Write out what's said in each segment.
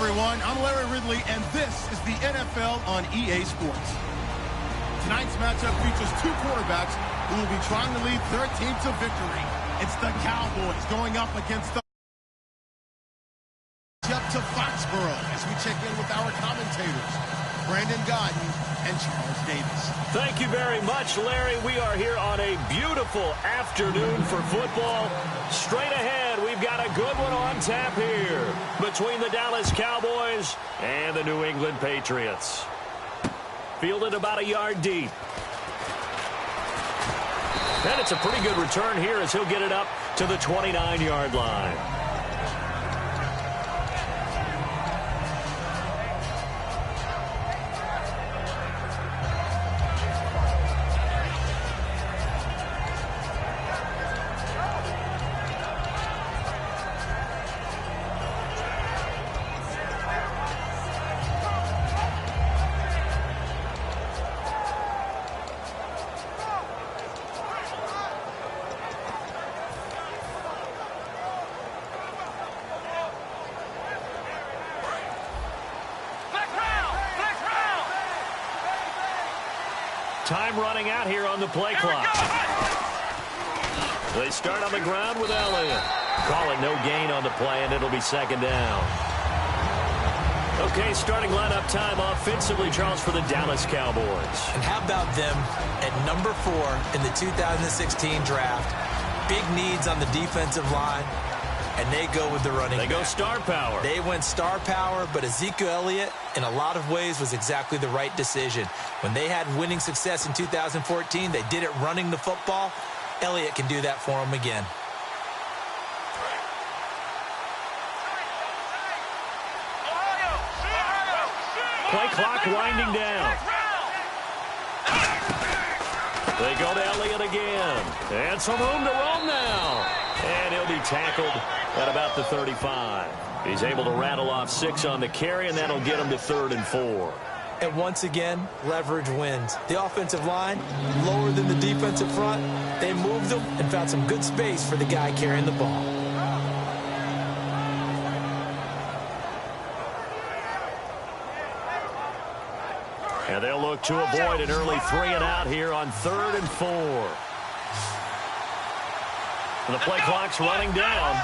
Everyone, I'm Larry Ridley, and this is the NFL on EA Sports. Tonight's matchup features two quarterbacks who will be trying to lead their team to victory. It's the Cowboys going up against the to Foxborough as we check in with our commentators, Brandon Godden and Charles Davis. Thank you very much, Larry. We are here on a beautiful afternoon for football. Straight ahead, we've got a good one on tap here between the Dallas Cowboys and the New England Patriots. Fielded about a yard deep. And it's a pretty good return here as he'll get it up to the 29-yard line. Time running out here on the play clock. They start on the ground with Elliott. Call it no gain on the play, and it'll be second down. Okay, starting lineup time offensively, Charles, for the Dallas Cowboys. And how about them at number 4 in the 2016 draft? Big needs on the defensive line, and they go with the running back. They go star power. They went star power, but Ezekiel Elliott, in a lot of ways, was exactly the right decision. When they had winning success in 2014, they did it running the football. Elliott can do that for them again. Play clock winding down. They go to Elliott again. And some room to roam now. And he'll be tackled at about the 35. He's able to rattle off 6 on the carry, and that'll get him to 3rd and 4. And once again, leverage wins. The offensive line, lower than the defensive front, they moved them and found some good space for the guy carrying the ball. And they'll look to avoid an early 3-and-out here on 3rd and 4. And the play clock's running down.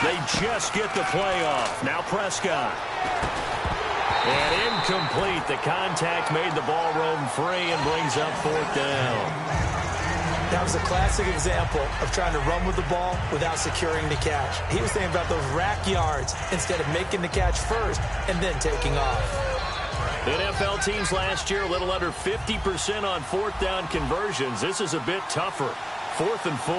They just get the play off. Now Prescott. And incomplete. The contact made the ball roam free and brings up 4th down. That was a classic example of trying to run with the ball without securing the catch. He was thinking about those rack yards instead of making the catch first and then taking off. NFL teams last year a little under 50% on 4th down conversions. This is a bit tougher. 4th and 4.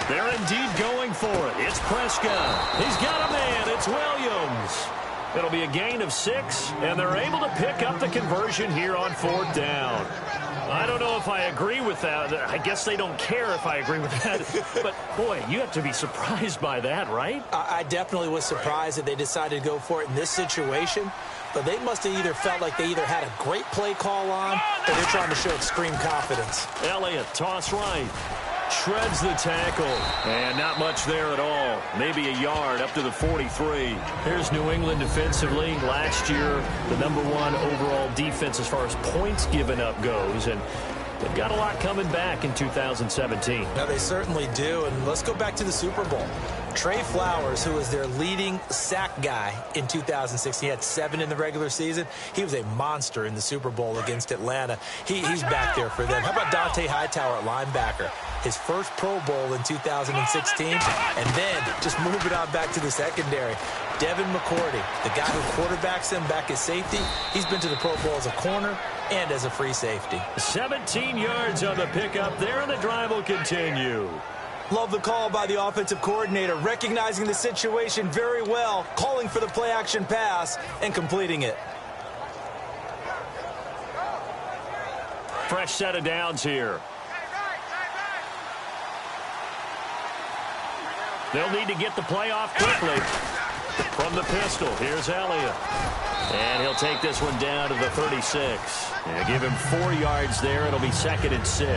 They're indeed going for it. It's Prescott. He's got a man. It's Williams. It'll be a gain of 6, and they're able to pick up the conversion here on 4th down. I don't know if I agree with that. I guess they don't care if I agree with that. But, boy, you have to be surprised by that, right? I definitely was surprised that they decided to go for it in this situation. But they must have either felt like they either had a great play call on or they're trying to show extreme confidence. Elliott, toss right. Shreds the tackle. And not much there at all. Maybe a yard up to the 43. Here's New England defensively. Last year, the #1 overall defense as far as points given up goes. And they've got a lot coming back in 2017. Now, they certainly do. And let's go back to the Super Bowl. Trey Flowers, who was their leading sack guy in 2006, he had 7 in the regular season. He was a monster in the Super Bowl against Atlanta. He's back there for them. How about Dante Hightower at linebacker? His first Pro Bowl in 2016, and then just moving on back to the secondary. Devin McCourty, the guy who quarterbacks him back at safety, he's been to the Pro Bowl as a corner and as a free safety. 17 yards on the pickup there, and the drive will continue. Love the call by the offensive coordinator, recognizing the situation very well, calling for the play-action pass, and completing it. Fresh set of downs here. They'll need to get the play off quickly. From the pistol, here's Elliott. And he'll take this one down to the 36. And give him 4 yards there. It'll be 2nd and 6.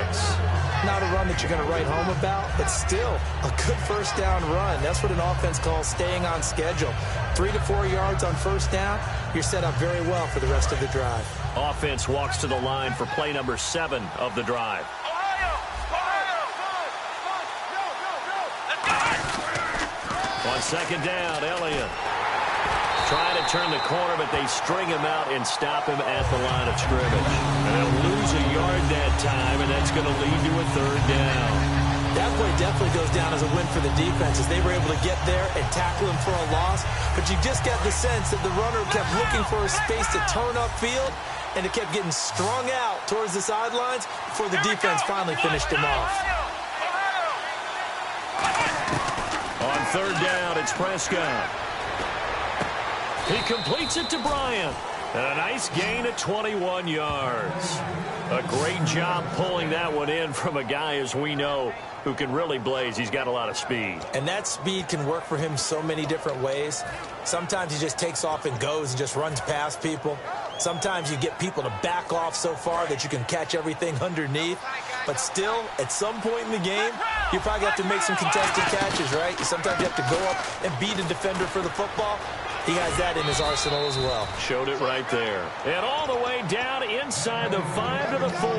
Not a run that you're going to write home about, but still a good first down run. That's what an offense calls staying on schedule. 3 to 4 yards on first down, you're set up very well for the rest of the drive. Offense walks to the line for play number 7 of the drive. On 2nd down, Elliott. Trying to turn the corner, but they string him out and stop him at the line of scrimmage. And they'll lose a yard that time, and that's going to lead to a 3rd down. That play definitely goes down as a win for the defense, as they were able to get there and tackle him for a loss. But you just got the sense that the runner kept looking for a space to turn upfield, and it kept getting strung out towards the sidelines before the defense finally finished him off. On 3rd down, it's Prescott. He completes it to Bryant. And a nice gain of 21 yards. A great job pulling that one in from a guy, as we know, who can really blaze. He's got a lot of speed. And that speed can work for him so many different ways. Sometimes he just takes off and goes and just runs past people. Sometimes you get people to back off so far that you can catch everything underneath. But still, at some point in the game, you probably have to make some contested catches, right? Sometimes you have to go up and beat a defender for the football. He has that in his arsenal as well. Showed it right there. And all the way down inside the 5 to the 4.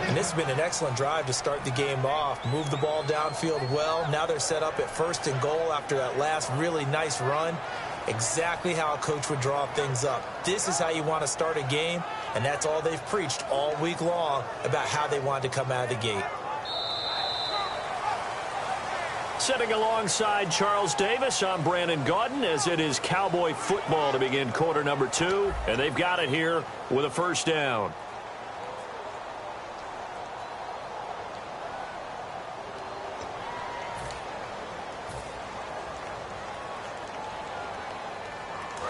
And this has been an excellent drive to start the game off. Move the ball downfield well. Now they're set up at 1st and goal after that last really nice run. Exactly how a coach would draw things up. This is how you want to start a game, and that's all they've preached all week long about how they wanted to come out of the gate. Sitting alongside Charles Davis, I'm Brandon Gaudin, as it is Cowboy football to begin quarter number 2. And they've got it here with a 1st down.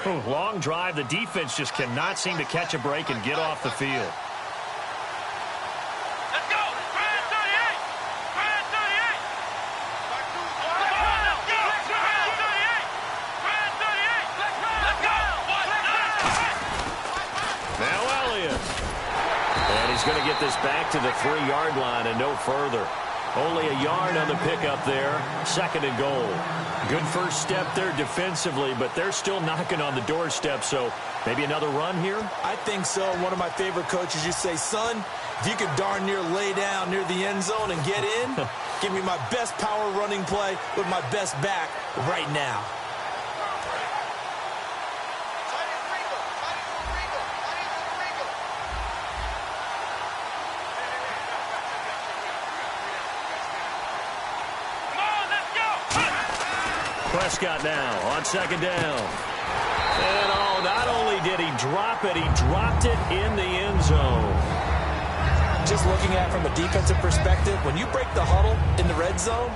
Ooh, long drive. The defense just cannot seem to catch a break and get off the field. Let's go! 38! 38! Now Elliott. And he's going to get this back to the 3-yard line and no further. Only a yard on the pickup there. 2nd and goal. Good first step there defensively, but they're still knocking on the doorstep, so maybe another run here? I think so. One of my favorite coaches used to say, son, if you could darn near lay down near the end zone and get in, give me my best power running play with my best back right now. Prescott now on 2nd down. And not only did he drop it, he dropped it in the end zone. Just looking at it from a defensive perspective, when you break the huddle in the red zone,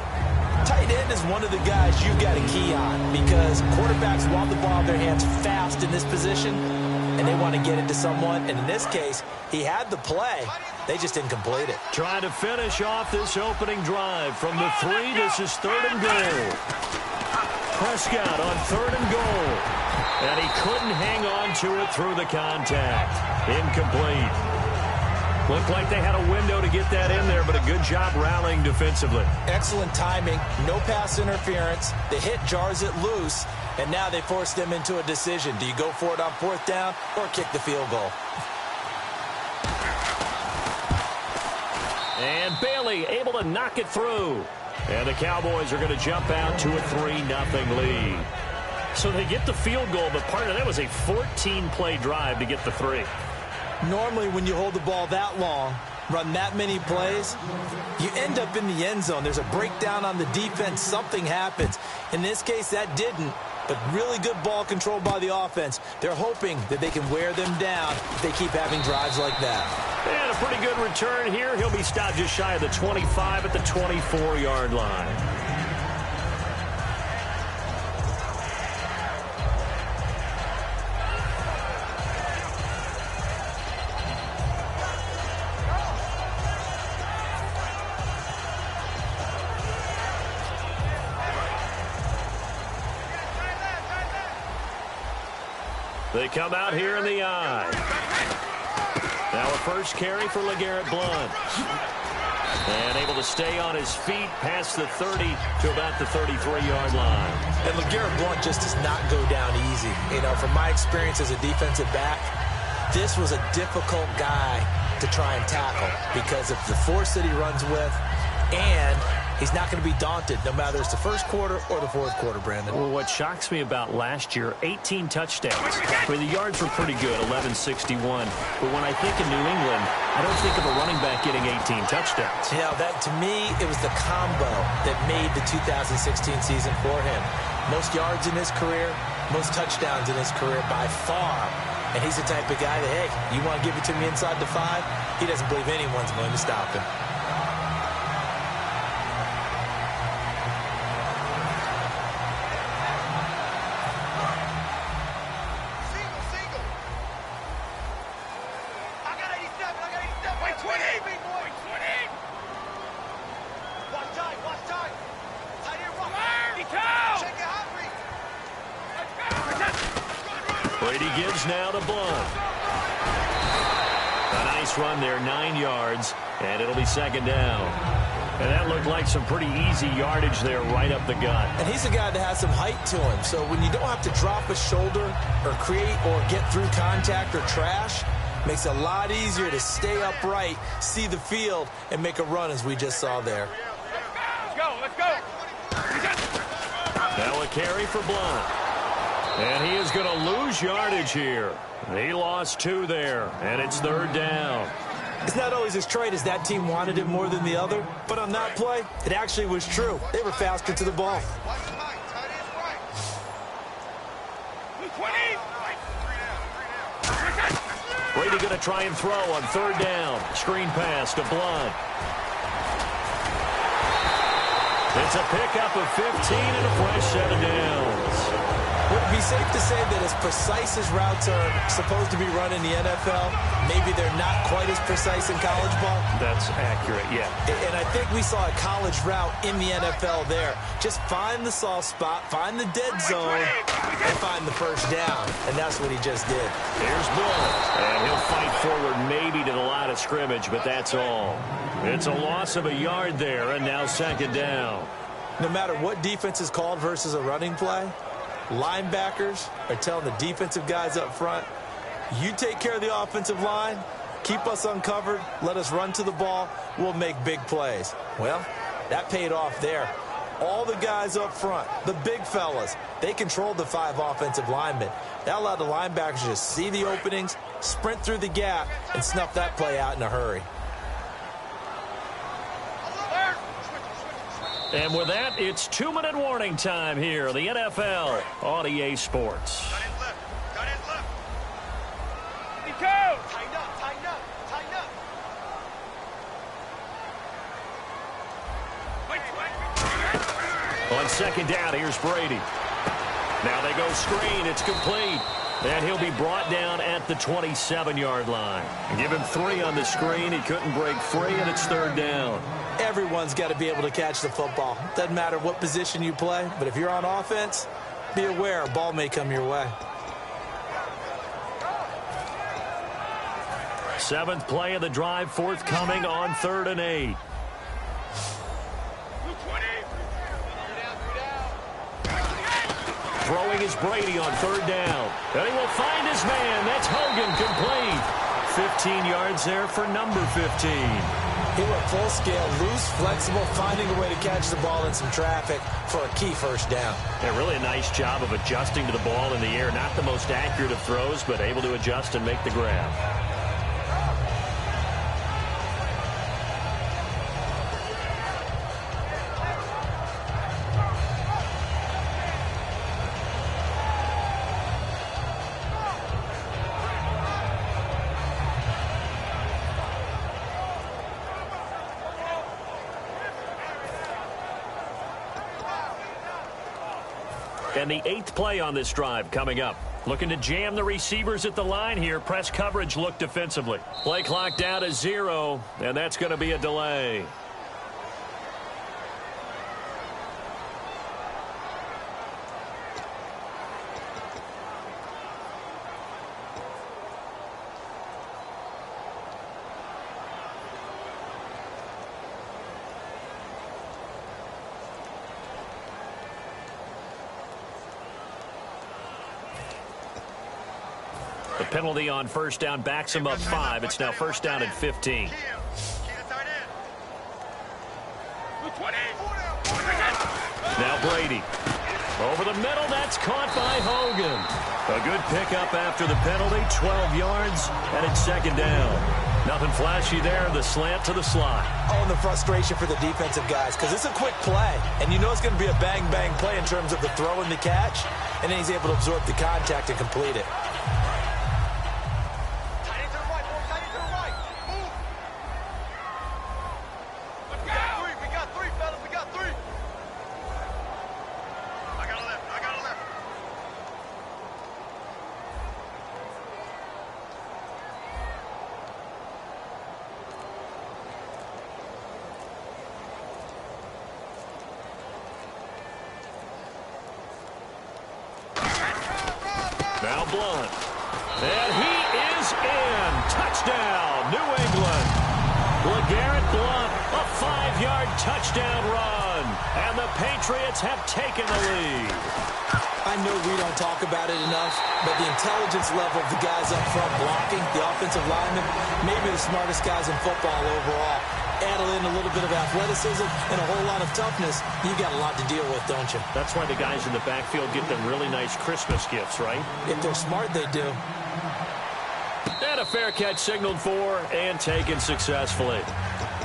tight end is one of the guys you've got a key on because quarterbacks want the ball in their hands fast in this position, and they want to get it to someone. And in this case, he had the play. They just didn't complete it. Trying to finish off this opening drive from the 3. This is 3rd and goal. Prescott on 3rd and goal. And he couldn't hang on to it through the contact. Incomplete. Looked like they had a window to get that in there, but a good job rallying defensively. Excellent timing. No pass interference. The hit jars it loose, and now they force them into a decision. Do you go for it on 4th down or kick the field goal? And Bailey able to knock it through. And the Cowboys are going to jump out to a 3-0 lead. So they get the field goal, but part of that was a 14-play drive to get the 3. Normally, when you hold the ball that long, run that many plays, you end up in the end zone. There's a breakdown on the defense. Something happens. In this case, that didn't, but really good ball control by the offense. They're hoping that they can wear them down if they keep having drives like that. And a pretty good return here. He'll be stopped just shy of the 25 at the 24-yard line. They come out here in the eye. Now a first carry for LeGarrette Blount. And able to stay on his feet past the 30 to about the 33-yard line. And LeGarrette Blount just does not go down easy. You know, from my experience as a defensive back, this was a difficult guy to try and tackle because of the force that he runs with, and he's not going to be daunted no matter it's the first quarter or the fourth quarter, Brandon. Well, what shocks me about last year, 18 touchdowns. I mean, the yards were pretty good, 1161. But when I think of New England, I don't think of a running back getting 18 touchdowns. You know, that to me, it was the combo that made the 2016 season for him. Most yards in his career, most touchdowns in his career by far. And he's the type of guy that, hey, you want to give it to me inside the 5? He doesn't believe anyone's going to stop him. Brady gives now to Blount. A nice run there, 9 yards, and it'll be 2nd down. And that looked like some pretty easy yardage there right up the gut. And he's a guy that has some height to him, so when you don't have to drop a shoulder or create or get through contact or trash, makes it a lot easier to stay upright, see the field, and make a run as we just saw there. Let's go, let's go. Now a carry for Blount. And he is going to lose yardage here. He lost 2 there, and it's 3rd down. It's not always as straight as that team wanted it more than the other, but on that play, it actually was true. They were faster to the ball. Brady going to try and throw on 3rd down. Screen pass to Blount. It's a pickup of 15 and a fresh set of downs. Would it be safe to say that as precise as routes are supposed to be run in the NFL, maybe they're not quite as precise in college ball? That's accurate, yeah. And I think we saw a college route in the NFL there. Just find the soft spot, find the dead zone, and find the first down. And that's what he just did. Here's Bull. And he'll fight forward maybe to the line of scrimmage, but that's all. It's a loss of a yard there, and now second down. No matter what defense is called versus a running play, linebackers are telling the defensive guys up front, you take care of the offensive line, keep us uncovered, let us run to the ball, we'll make big plays. Well, that paid off there. All the guys up front, the big fellas, they controlled the 5 offensive linemen. That allowed the linebackers to just see the openings, sprint through the gap, and snuff that play out in a hurry. And with that, it's 2-minute warning time here, the NFL on EA Sports. Tighten left. Tighten left. Go. Tighten up. Tighten up. Tighten up. On second down, here's Brady. Now they go screen. It's complete. And he'll be brought down at the 27-yard line. Give him 3 on the screen. He couldn't break free, and it's third down. Everyone's got to be able to catch the football. Doesn't matter what position you play, but if you're on offense, be aware a ball may come your way. 7th play of the drive, forthcoming on 3rd and 8. Throwing is Brady on 3rd down. And he will find his man. That's Hogan, complete. 15 yards there for number 15. He went full scale, loose, flexible, finding a way to catch the ball in some traffic for a key first down. Yeah, really a nice job of adjusting to the ball in the air. Not the most accurate of throws, but able to adjust and make the grab. And the 8th play on this drive coming up. Looking to jam the receivers at the line here. Press coverage look defensively. Play clock down to 0, and that's going to be a delay. The penalty on first down backs him up 5. It's now first down at 15. Now Brady. Over the middle, that's caught by Hogan. A good pickup after the penalty, 12 yards, and it's second down. Nothing flashy there, the slant to the slot. Oh, and the frustration for the defensive guys, because it's a quick play, and you know it's going to be a bang-bang play in terms of the throw and the catch, and then he's able to absorb the contact and complete it. Now Blunt. And he is in. Touchdown, New England. LeGarrette Blunt, a 5-yard touchdown run. And the Patriots have taken the lead. I know we don't talk about it enough, but the intelligence level of the guys up front blocking, the offensive linemen, maybe the smartest guys in football overall. Add in a little bit of athleticism and a whole lot of toughness, you got a lot to deal with, don't you? That's why the guys in the backfield get them really nice Christmas gifts, right? If they're smart, they do. And a fair catch signaled for and taken successfully.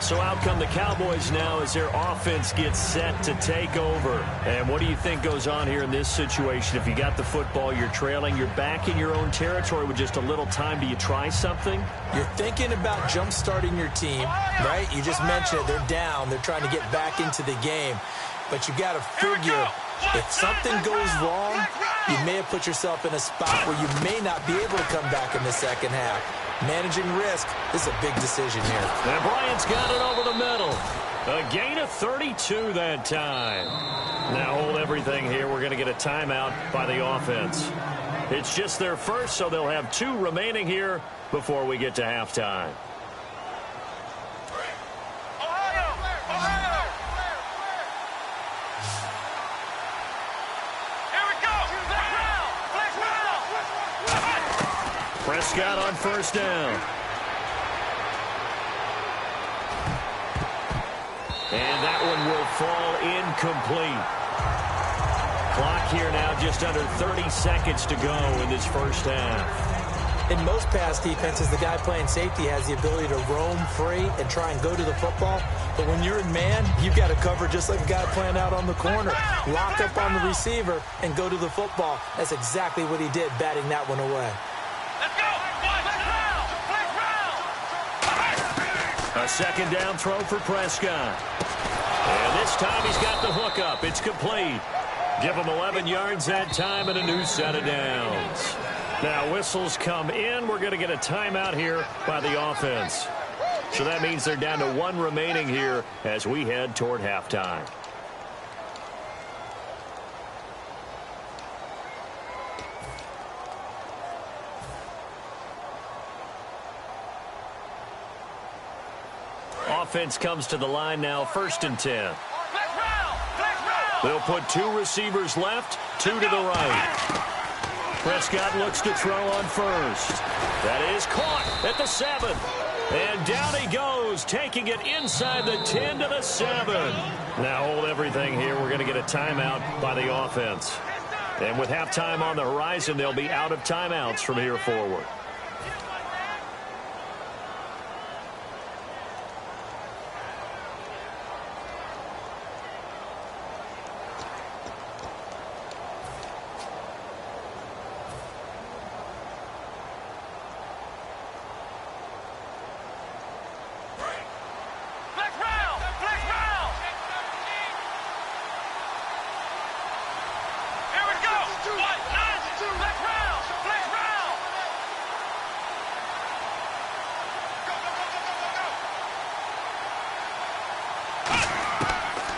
So out come the Cowboys now as their offense gets set to take over. And what do you think goes on here in this situation? If you got the football, you're trailing, you're back in your own territory with just a little time. Do you try something? You're thinking about jump-starting your team, right? You just mentioned it. They're down. They're trying to get back into the game. but you got to figure if something goes wrong, you may have put yourself in a spot where you may not be able to come back in the second half. Managing risk is a big decision here. And Bryant's got it over the middle. A gain of 32 that time. Now hold everything here. We're going to get a timeout by the offense. It's just their first, so they'll have 2 remaining here before we get to halftime. Prescott on first down. And that one will fall incomplete. Clock here now just under 30 seconds to go in this first half. In most pass defenses, the guy playing safety has the ability to roam free and try and go to the football. But when you're in man, you've got to cover just like a guy playing out on the corner. Lock up on the receiver and go to the football. That's exactly what he did, batting that one away. A second down throw for Prescott. And this time he's got the hook up. It's complete. Give him 11 yards that time and a new set of downs. Now whistles come in. We're going to get a timeout here by the offense. So that means they're down to 1 remaining here as we head toward halftime. Offense comes to the line now, 1st and 10. They'll put 2 receivers left, 2 to the right. Prescott looks to throw on first. That is caught at the 7. And down he goes, taking it inside the 10 to the 7. Now hold everything here. We're going to get a timeout by the offense. And with halftime on the horizon, they'll be out of timeouts from here forward.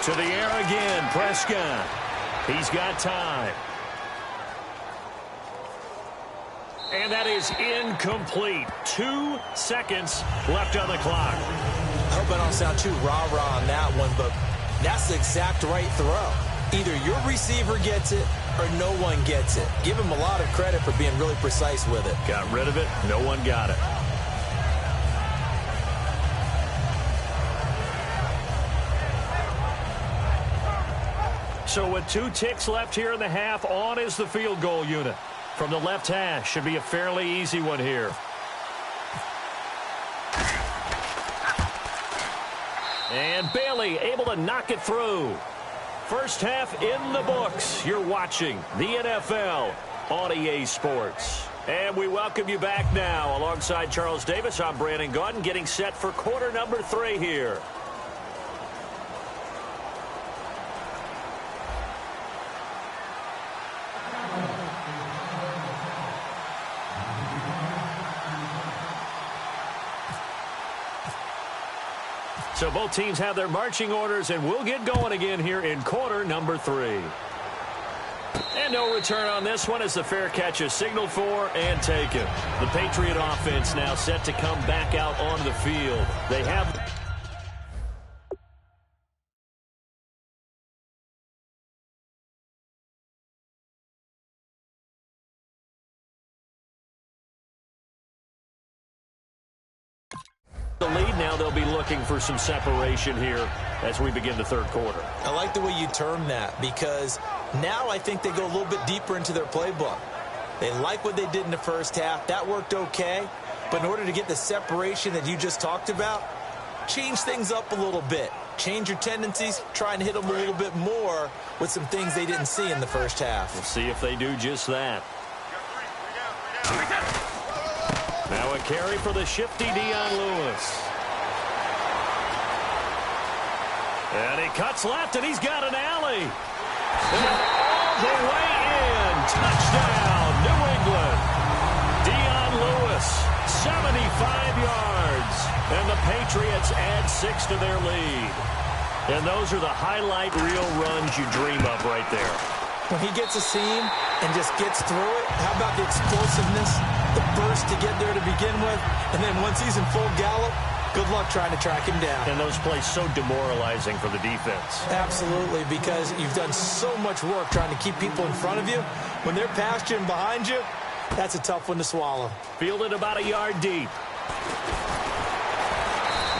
To the air again, Prescott. He's got time. And that is incomplete. 2 seconds left on the clock. I hope I don't sound too rah-rah on that one, but that's the exact right throw. Either your receiver gets it or no one gets it. Give him a lot of credit for being really precise with it. Got rid of it. No one got it. So with 2 ticks left here in the half, on is the field goal unit. From the left hash, should be a fairly easy one here. And Bailey able to knock it through. First half in the books. You're watching the NFL on EA Sports. And we welcome you back now. Alongside Charles Davis, I'm Brandon Gaudin, getting set for quarter number 3 here. So both teams have their marching orders, and we'll get going again here in quarter number 3. And no return on this one as the fair catch is signaled for and taken. The Patriot offense now set to come back out onto the field. They have... the lead. Now they'll be looking for some separation here as we begin the third quarter. I like the way you term that, because now I think they go a little bit deeper into their playbook. They like what they did in the first half. That worked okay. But in order to get the separation that you just talked about, change things up a little bit. Change your tendencies. Try and hit them a little bit more with some things they didn't see in the first half. We'll see if they do just that. Now a carry for the shifty Dion Lewis. And he cuts left, and he's got an alley. And all the way in. Touchdown, New England. Dion Lewis, 75 yards. And the Patriots add 6 to their lead. And those are the highlight reel runs you dream of right there. When he gets a seam and just gets through it, how about the explosiveness, the burst to get there to begin with, and then once he's in full gallop, good luck trying to track him down. And those plays so demoralizing for the defense. Absolutely, because you've done so much work trying to keep people in front of you. When they're past you and behind you, that's a tough one to swallow. Fielded about a yard deep.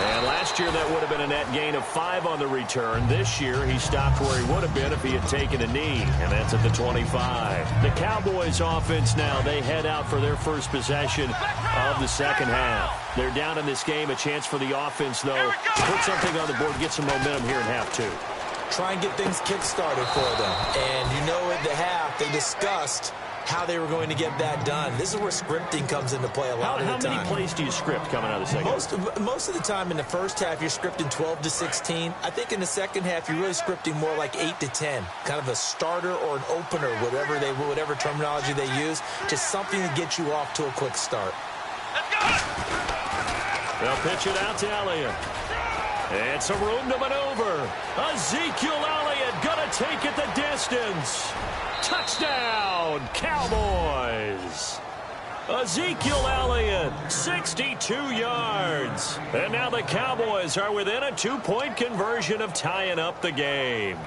And last year, that would have been a net gain of 5 on the return. This year, he stopped where he would have been if he had taken a knee, and that's at the 25. The Cowboys offense now, they head out for their first possession of the second half. They're down in this game. A chance for the offense, though, to put something on the board, get some momentum here in half 2. Try and get things kick-started for them. And you know at the half, they discussed how they were going to get that done. This is where scripting comes into play a lot of the time. How many plays do you script coming out of the second? Most of the time in the first half, you're scripting 12 to 16. I think in the second half, you're really scripting more like 8 to 10. Kind of a starter or an opener, whatever terminology they use. Just something to get you off to a quick start. They'll pitch it out to Elliott. And some room to maneuver. Ezekiel Elliott gonna take it the distance. Touchdown, Cowboys. Ezekiel Elliott, 62 yards. And now the Cowboys are within a 2-point conversion of tying up the game.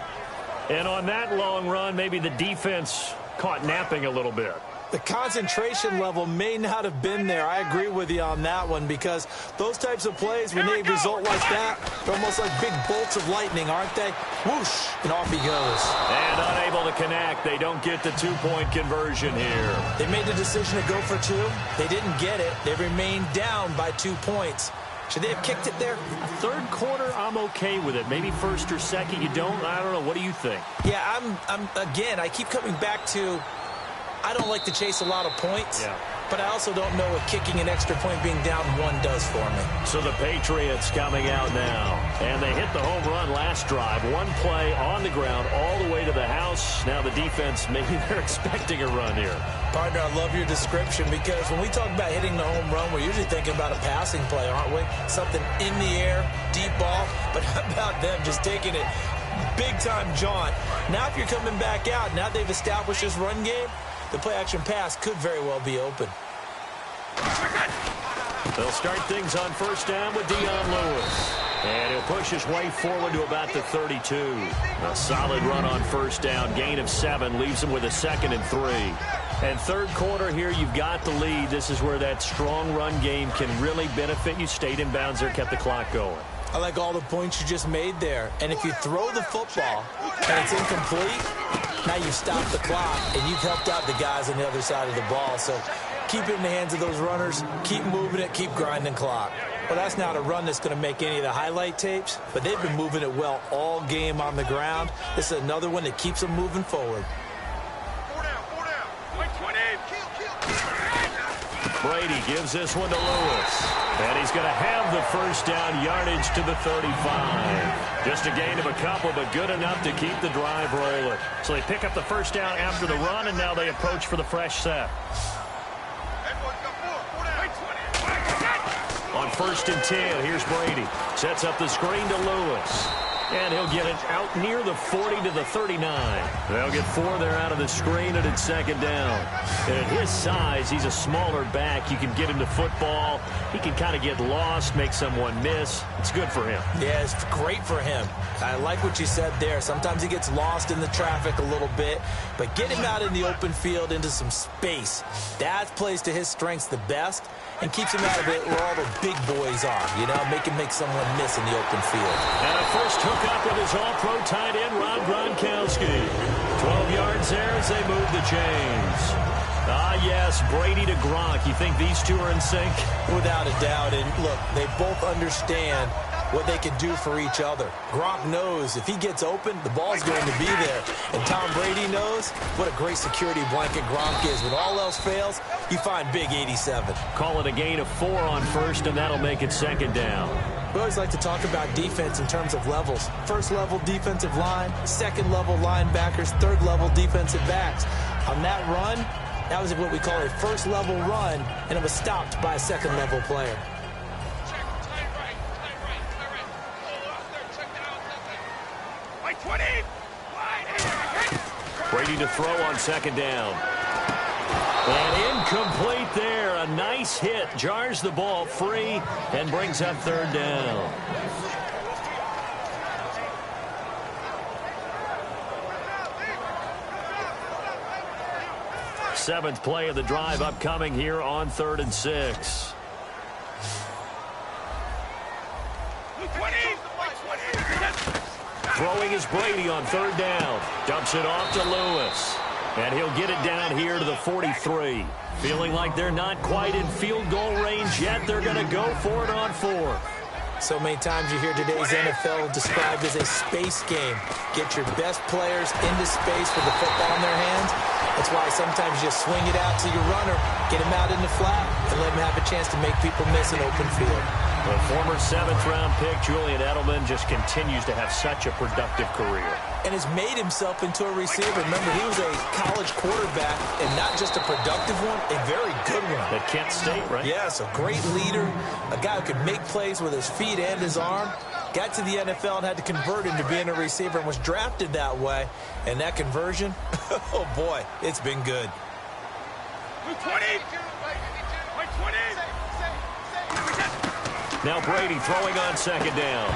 And on that long run, maybe the defense caught napping a little bit. The concentration level may not have been there. I agree with you on that one, because those types of plays, when they result like that, they're almost like big bolts of lightning, aren't they? Whoosh, and off he goes. And unable to connect. They don't get the 2-point conversion here. They made the decision to go for 2. They didn't get it. They remained down by 2 points. Should they have kicked it there? Third quarter, I'm okay with it. Maybe first or second, you don't. I don't know. What do you think? Yeah, again, I keep coming back to, I don't like to chase a lot of points, but I also don't know what kicking an extra point being down 1 does for me. So the Patriots coming out now, and they hit the home run last drive. 1 play on the ground all the way to the house. Now the defense, maybe they're expecting a run here. Partner, I love your description, because when we talk about hitting the home run, we're usually thinking about a passing play, aren't we? Something in the air, deep ball, but how about them just taking it big-time jaunt? Now if you're coming back out, now they've established this run game, the play-action pass could very well be open. They'll start things on first down with Dion Lewis. And he'll push his way forward to about the 32. A solid run on first down. Gain of 7 leaves him with a 2nd and 3. And third quarter here, you've got the lead. This is where that strong run game can really benefit you. Stayed in bounds there, kept the clock going. I like all the points you just made there. And if you throw the football and it's incomplete, now you've stopped the clock and you've helped out the guys on the other side of the ball. So keep it in the hands of those runners. Keep moving it. Keep grinding clock. Well, that's not a run that's going to make any of the highlight tapes, but they've been moving it well all game on the ground. This is another one that keeps them moving forward. 4 down. 20. Brady gives this one to Lewis. And he's going to have the first down yardage to the 35. Just a gain of a couple, but good enough to keep the drive rolling. So they pick up the first down after the run, and now they approach for the fresh set. On 1st and 10, here's Brady. Sets up the screen to Lewis. And he'll get it out near the 40 to the 39. They'll get 4 there out of the screen, and it's 2nd down. And at his size, he's a smaller back. You can get him to football. He can kind of get lost, make someone miss. It's good for him. Yeah, it's great for him. I like what you said there. Sometimes he gets lost in the traffic a little bit, but get him out in the open field into some space. That plays to his strengths the best and keeps him out of it where all the big boys are, you know, make somone miss in the open field. And a first hookup with his all-pro tight end, Rob Gronkowski. 12 yards there as they move the chains. Ah, yes, Brady to Gronk. You think these two are in sync? Without a doubt. And look, they both understand what they can do for each other. Gronk knows if he gets open, the ball's going to be there. And Tom Brady knows what a great security blanket Gronk is. When all else fails, you find big 87. Call it a gain of 4 on first, and that'll make it 2nd down. We always like to talk about defense in terms of levels. First level defensive line, second level linebackers, third level defensive backs. On that run, that was what we call a first level run, and it was stopped by a second level player. Brady to throw on second down. And incomplete there. A nice hit. Jars the ball free and brings up third down. Seventh play of the drive upcoming here on 3rd and 6. Throwing is Brady on third down. Dumps it off to Lewis. And he'll get it down here to the 43. Feeling like they're not quite in field goal range yet. They're going to go for it on 4th. So many times you hear today's NFL described as a space game. Get your best players into space with the football in their hands. That's why sometimes you just swing it out to your runner, get him out in the flat, and let him have a chance to make people miss an open field. The former 7th-round pick, Julian Edelman, just continues to have such a productive career. And has made himself into a receiver. Remember, he was a college quarterback, and not just a productive one, a very good one. At Kent State, right? Yes, a great leader, a guy who could make plays with his feet and his arm. Got to the NFL and had to convert into being a receiver and was drafted that way. And that conversion, oh boy, it's been good. 20. Now Brady throwing on second down.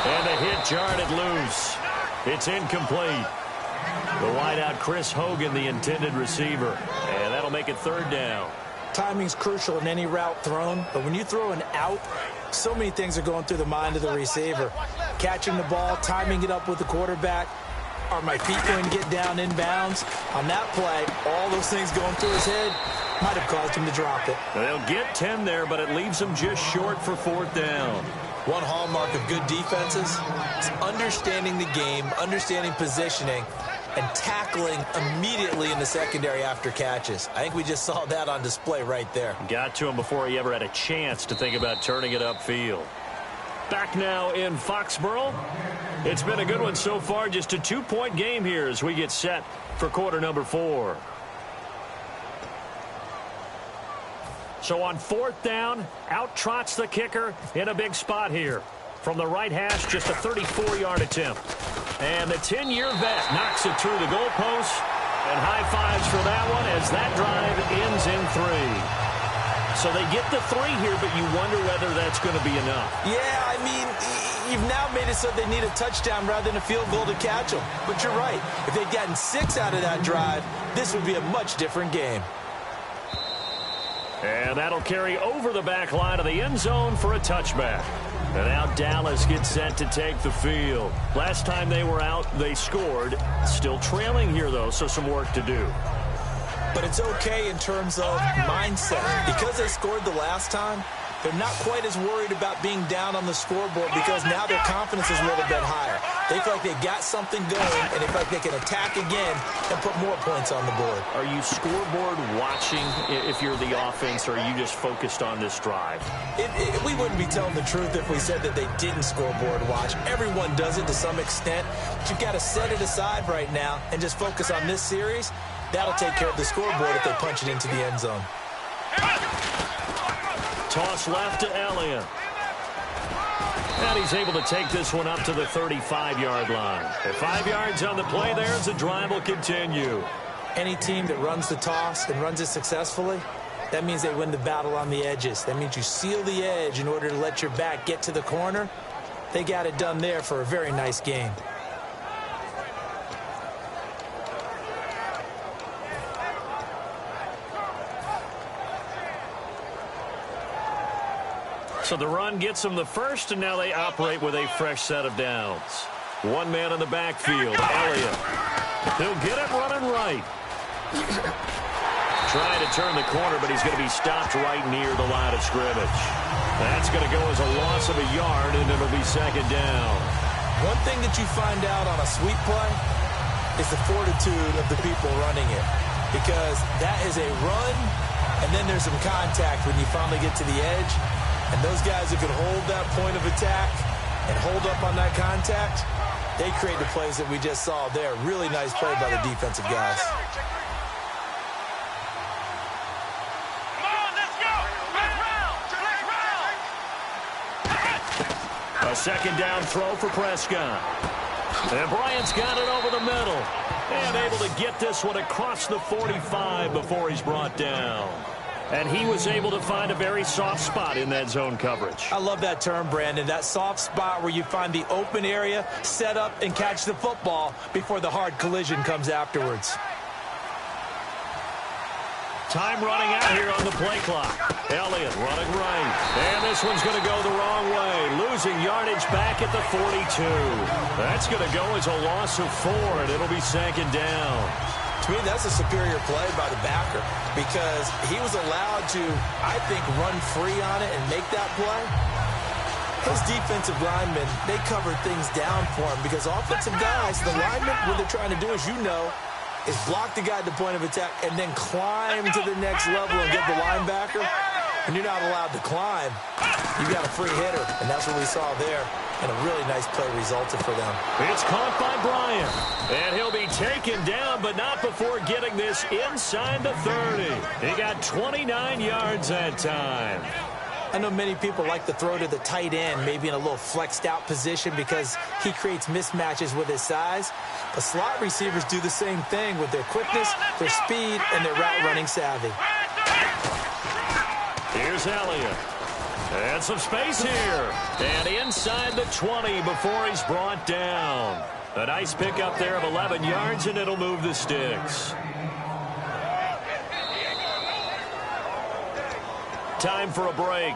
And the hit jarred it loose. It's incomplete. The wideout Chris Hogan, the intended receiver. And that'll make it third down. Timing's crucial in any route thrown, but when you throw an out, so many things are going through the mind of the receiver. Catching the ball, timing it up with the quarterback. Are my feet going to get down in bounds? On that play, all those things going through his head might have caused him to drop it. They'll get 10 there, but it leaves them just short for 4th down. One hallmark of good defenses is understanding the game, understanding positioning, and tackling immediately in the secondary after catches. I think we just saw that on display right there. Got to him before he ever had a chance to think about turning it upfield. Back now in Foxborough. It's been a good one so far. Just a 2-point game here as we get set for quarter number 4. So on 4th down, out trots the kicker in a big spot here. From the right hash, just a 34-yard attempt. And the 10-year vet knocks it through the goalpost. And high fives for that one as that drive ends in 3. So they get the 3 here, but you wonder whether that's going to be enough. Yeah, I mean, you've now made it so they need a touchdown rather than a field goal to catch them. But you're right. If they'd gotten 6 out of that drive, this would be a much different game. And that'll carry over the back line of the end zone for a touchback. And now Dallas gets set to take the field. Last time they were out, they scored. Still trailing here, though, so some work to do. But it's okay in terms of mindset. Because they scored the last time, they're not quite as worried about being down on the scoreboard because now their confidence is a little bit higher. They feel like they got something going, and they feel like they can attack again and put more points on the board. Are you scoreboard watching if you're the offense, or are you just focused on this drive? We wouldn't be telling the truth if we said that they didn't scoreboard watch. Everyone does it to some extent. But you've got to set it aside right now and just focus on this series. That'll take care of the scoreboard if they punch it into the end zone. Toss left to Elliott. And he's able to take this one up to the 35-yard line. At 5 yards on the play there as the drive will continue. Any team that runs the toss and runs it successfully, that means they win the battle on the edges. That means you seal the edge in order to let your back get to the corner. They got it done there for a very nice game. So the run gets them the first, and now they operate with a fresh set of downs. One man in the backfield, Elliott. He'll get it running right. Trying to turn the corner, but he's going to be stopped right near the line of scrimmage. That's going to go as a loss of a yard, and it'll be second down. One thing that you find out on a sweep play is the fortitude of the people running it. Because that is a run, and then there's some contact when you finally get to the edge. And those guys who can hold that point of attack and hold up on that contact, they create the plays that we just saw there. Really nice play by the defensive guys. A second down throw for Prescott. And Bryant's got it over the middle. And able to get this one across the 45 before he's brought down. And he was able to find a very soft spot in that zone coverage. I love that term, Brandon. That soft spot where you find the open area, set up, and catch the football before the hard collision comes afterwards. Time running out here on the play clock. Elliott running right. And this one's going to go the wrong way. Losing yardage back at the 42. That's going to go as a loss of 4, and it'll be second down. To me, that's a superior play by the backer because he was allowed to, I think, run free on it and make that play. His defensive linemen, they covered things down for him because offensive guys, the linemen, what they're trying to do, as you know, is block the guy at the point of attack and then climb to the next level and get the linebacker. And you're not allowed to climb. You got a free hitter, and that's what we saw there. And a really nice play resulted for them. It's caught by Bryant. And he'll be taken down, but not before getting this inside the 30. He got 29 yards that time. I know many people like to throw to the tight end, maybe in a little flexed out position because he creates mismatches with his size. But slot receivers do the same thing with their quickness, their speed, and their route running savvy. Here's Elliott. And some space here. And inside the 20 before he's brought down. A nice pickup there of 11 yards, and it'll move the sticks. Time for a break.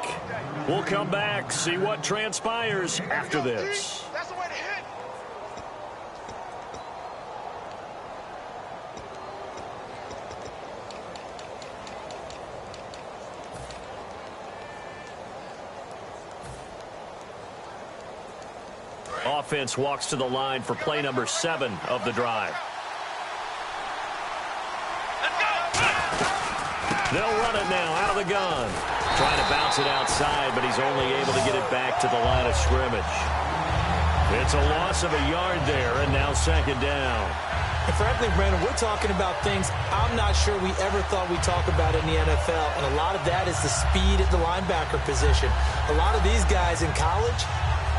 We'll come back, see what transpires after this. That's the way to hit. Offense walks to the line for play number 7 of the drive. They'll run it now out of the gun. Trying to bounce it outside, but he's only able to get it back to the line of scrimmage. It's a loss of a yard there, and now second down. And frankly, Brandon, we're talking about things I'm not sure we ever thought we'd talk about in the NFL, and a lot of that is the speed at the linebacker position. A lot of these guys in college,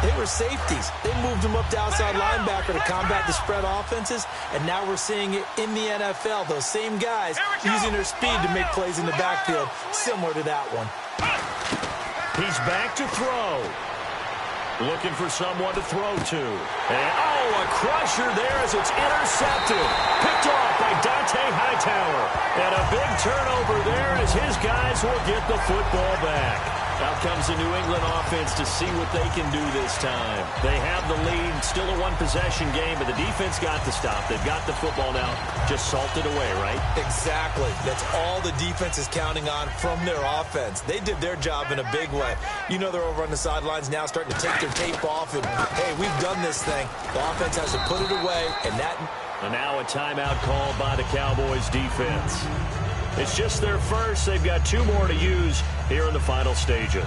they were safeties. They moved them up to outside linebacker to combat the spread offenses, and now we're seeing it in the NFL. Those same guys using their speed to make plays in the backfield, similar to that one. He's back to throw. Looking for someone to throw to. And, oh, a crusher there as it's intercepted. Picked off by Dante Hightower. And a big turnover there as his guys will get the football back. Out comes the New England offense to see what they can do this time. They have the lead, still a one-possession game, but the defense got the stop. They've got the football now, just salted away, right? Exactly. That's all the defense is counting on from their offense. They did their job in a big way. You know they're over on the sidelines now starting to take their tape off and, hey, we've done this thing. The offense has to put it away, and that... And now a timeout called by the Cowboys defense. It's just their first. They've got 2 more to use here in the final stages.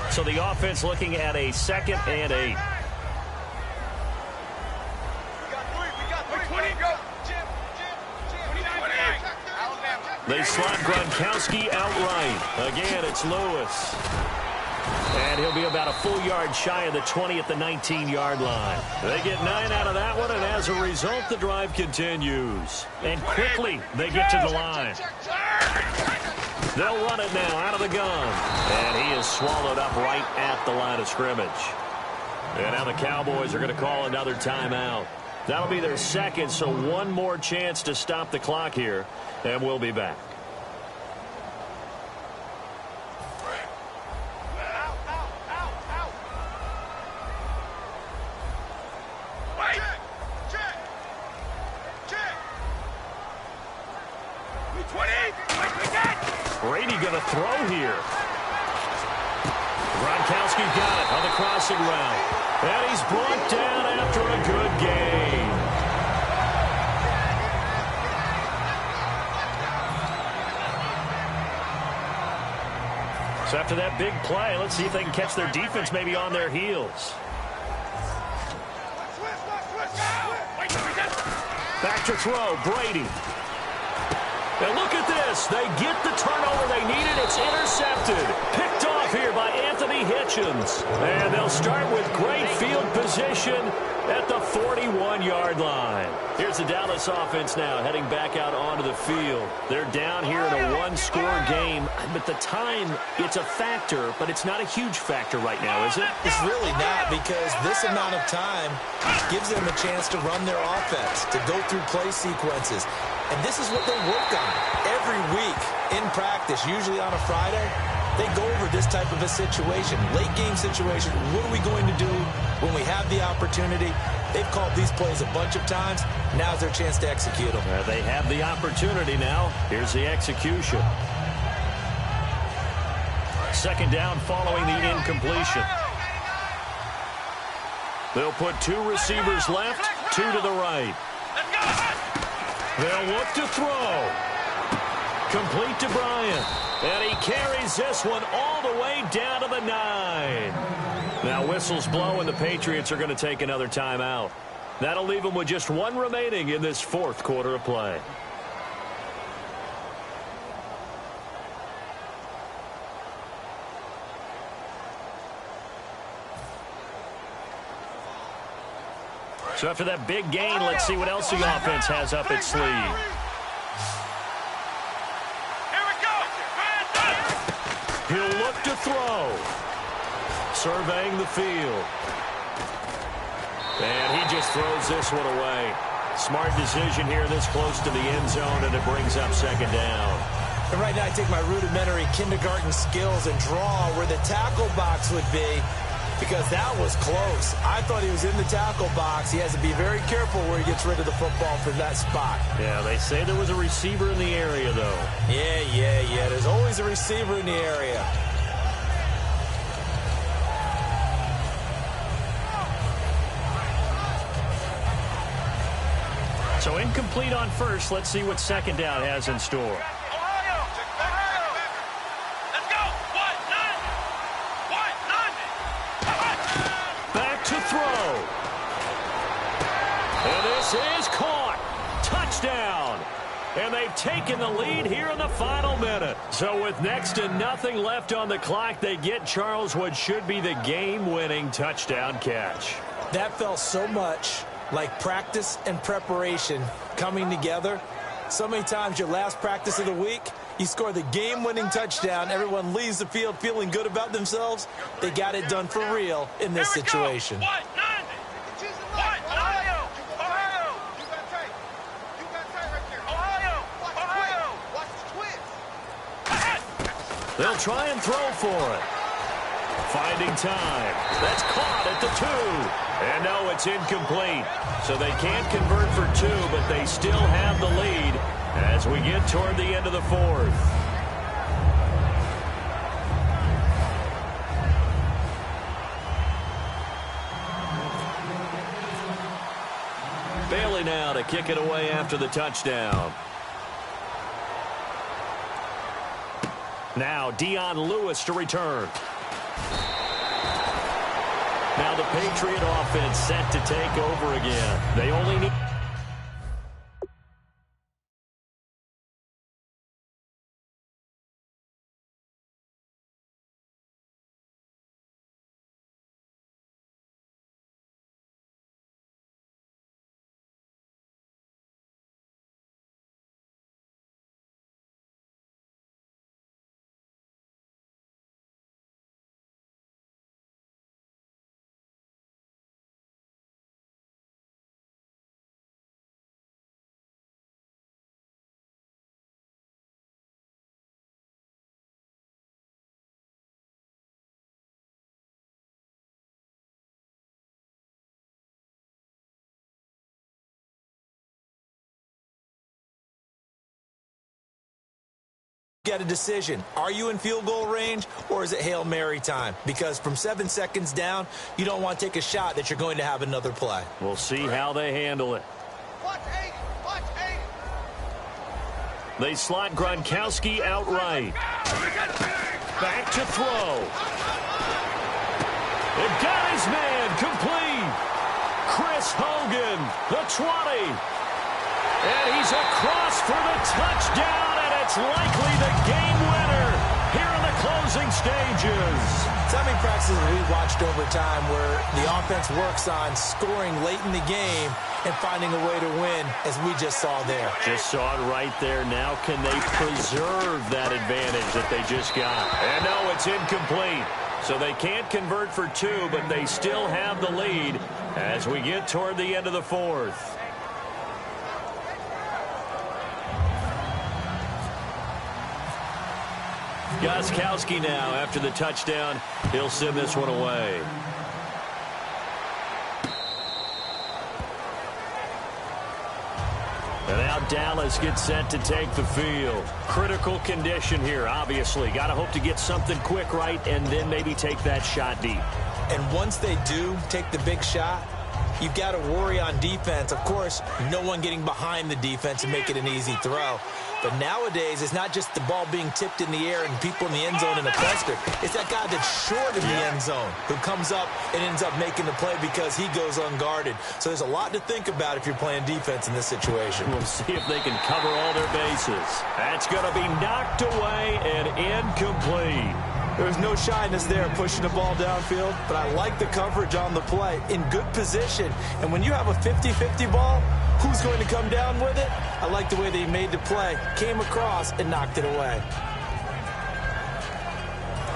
So the offense looking at a 2nd and 8. We got 20. Go. Jim. 29. Alabama. They slot Gronkowski outright. Again, it's Lewis. And he'll be about a full yard shy of the 20 at the 19-yard line. They get 9 out of that one, and as a result, the drive continues. And quickly, they get to the line. They'll run it now out of the gun. And he is swallowed up right at the line of scrimmage. And now the Cowboys are going to call another timeout. That'll be their 2nd, so one more chance to stop the clock here, and we'll be back. Brady going to throw here. Gronkowski got it on the crossing route. And he's brought down after a good gain. So after that big play, let's see if they can catch their defense maybe on their heels. Back to throw, Brady. And look at this. They get the turnover they needed. It's intercepted. Picked off here by Anthony Hitchens. And they'll start with great field position at the 41-yard line. Here's the Dallas offense now heading back out onto the field. They're down here in a one-score game. But the time, it's a factor, but it's not a huge factor right now, is it? It's really not, because this amount of time gives them a chance to run their offense, to go through play sequences. And this is what they work on every week in practice, usually on a Friday. They go over this type of a situation, late game situation. What are we going to do when we have the opportunity? They've called these plays a bunch of times. Now's their chance to execute them. They have the opportunity now. Here's the execution. Second down following the incompletion. They'll put two receivers left, two to the right. They'll look to throw. Complete to Bryant. And he carries this one all the way down to the 9. Now whistles blow, and the Patriots are going to take another timeout. That'll leave them with just one remaining in this fourth quarter of play. So after that big gain, let's see what else the offense has up its sleeve. Here we go. He'll look to throw. Surveying the field. And he just throws this one away. Smart decision here this close to the end zone, and it brings up second down. And right now I take my rudimentary kindergarten skills and draw where the tackle box would be, because that was close. I thought he was in the tackle box. He has to be very careful where he gets rid of the football for that spot. Yeah, they say there was a receiver in the area, though. Yeah. There's always a receiver in the area. So incomplete on first. Let's see what second down has in store. Throw. And this is caught. Touchdown. And they've taken the lead here in the final minute. So with next to nothing left on the clock, they get Charles what should be the game-winning touchdown catch. That felt so much like practice and preparation coming together. So many times your last practice of the week, you score the game-winning touchdown. Everyone leaves the field feeling good about themselves. They got it done for real in this situation. They'll try and throw for it. Finding time. That's caught at the 2. And no, it's incomplete. So they can't convert for 2, but they still have the lead as we get toward the end of the fourth. Bailey now to kick it away after the touchdown. Now Dion Lewis to return. Now the Patriot offense set to take over again. They only need... Get a decision. Are you in field goal range, or is it Hail Mary time? Because from 7 seconds down, you don't want to take a shot that you're going to have another play. We'll see how they handle it. Watch 8. They slot Gronkowski outright. Back to throw. It got his man complete. Chris Hogan, the 20. And he's across for the touchdown, and it's likely the game winner here in the closing stages. So many practices we've watched over time where the offense works on scoring late in the game and finding a way to win, as we just saw there. Just saw it right there. Now can they preserve that advantage that they just got? And no, it's incomplete. So they can't convert for two, but they still have the lead as we get toward the end of the fourth. Gostkowski now after the touchdown. He'll send this one away. And now Dallas gets set to take the field. Critical condition here, obviously. Got to hope to get something quick right and then maybe take that shot deep. And once they do take the big shot, you've got to worry on defense. Of course, no one getting behind the defense and make it an easy throw. But nowadays, it's not just the ball being tipped in the air and people in the end zone in a cluster. It's that guy that's short in the end zone who comes up and ends up making the play because he goes unguarded. So there's a lot to think about if you're playing defense in this situation. We'll see if they can cover all their bases. That's going to be knocked away and incomplete. There's no shyness there pushing the ball downfield, but I like the coverage on the play. In good position. And when you have a 50-50 ball, who's going to come down with it? I like the way that he made the play, came across, and knocked it away.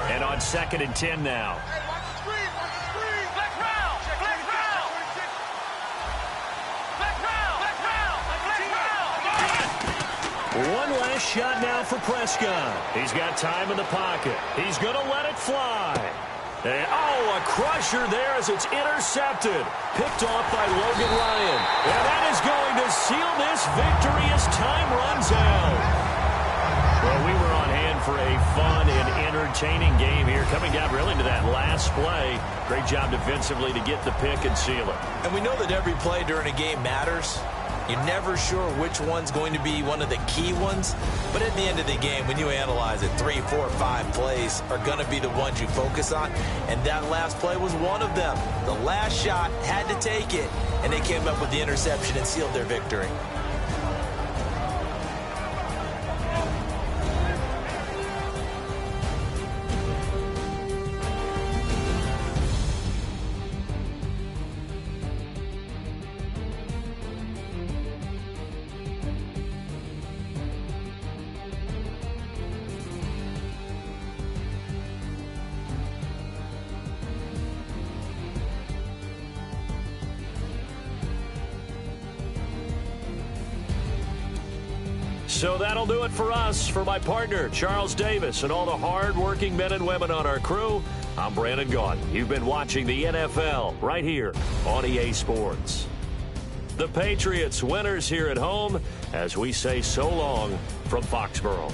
And on 2nd and 10 now. Hey, watch the screen, watch the screen. Black round, black round. Black round, black round, black round. One last shot now for Prescott. He's got time in the pocket. He's going to let it fly. And, a crusher there as it's intercepted. Picked off by Logan Ryan. And that is going to seal this victory as time runs out. Well, we were on hand for a fun and entertaining game here. Coming down really to that last play. Great job defensively to get the pick and seal it. And we know that every play during a game matters. You're never sure which one's going to be one of the key ones. But at the end of the game, when you analyze it, 3, 4, 5 plays are going to be the ones you focus on. And that last play was one of them. The last shot had to take it, and they came up with the interception and sealed their victory. So that'll do it for us. For my partner, Charles Davis, and all the hard-working men and women on our crew, I'm Brandon Gaudin. You've been watching the NFL right here on EA Sports. The Patriots winners here at home as we say so long from Foxborough.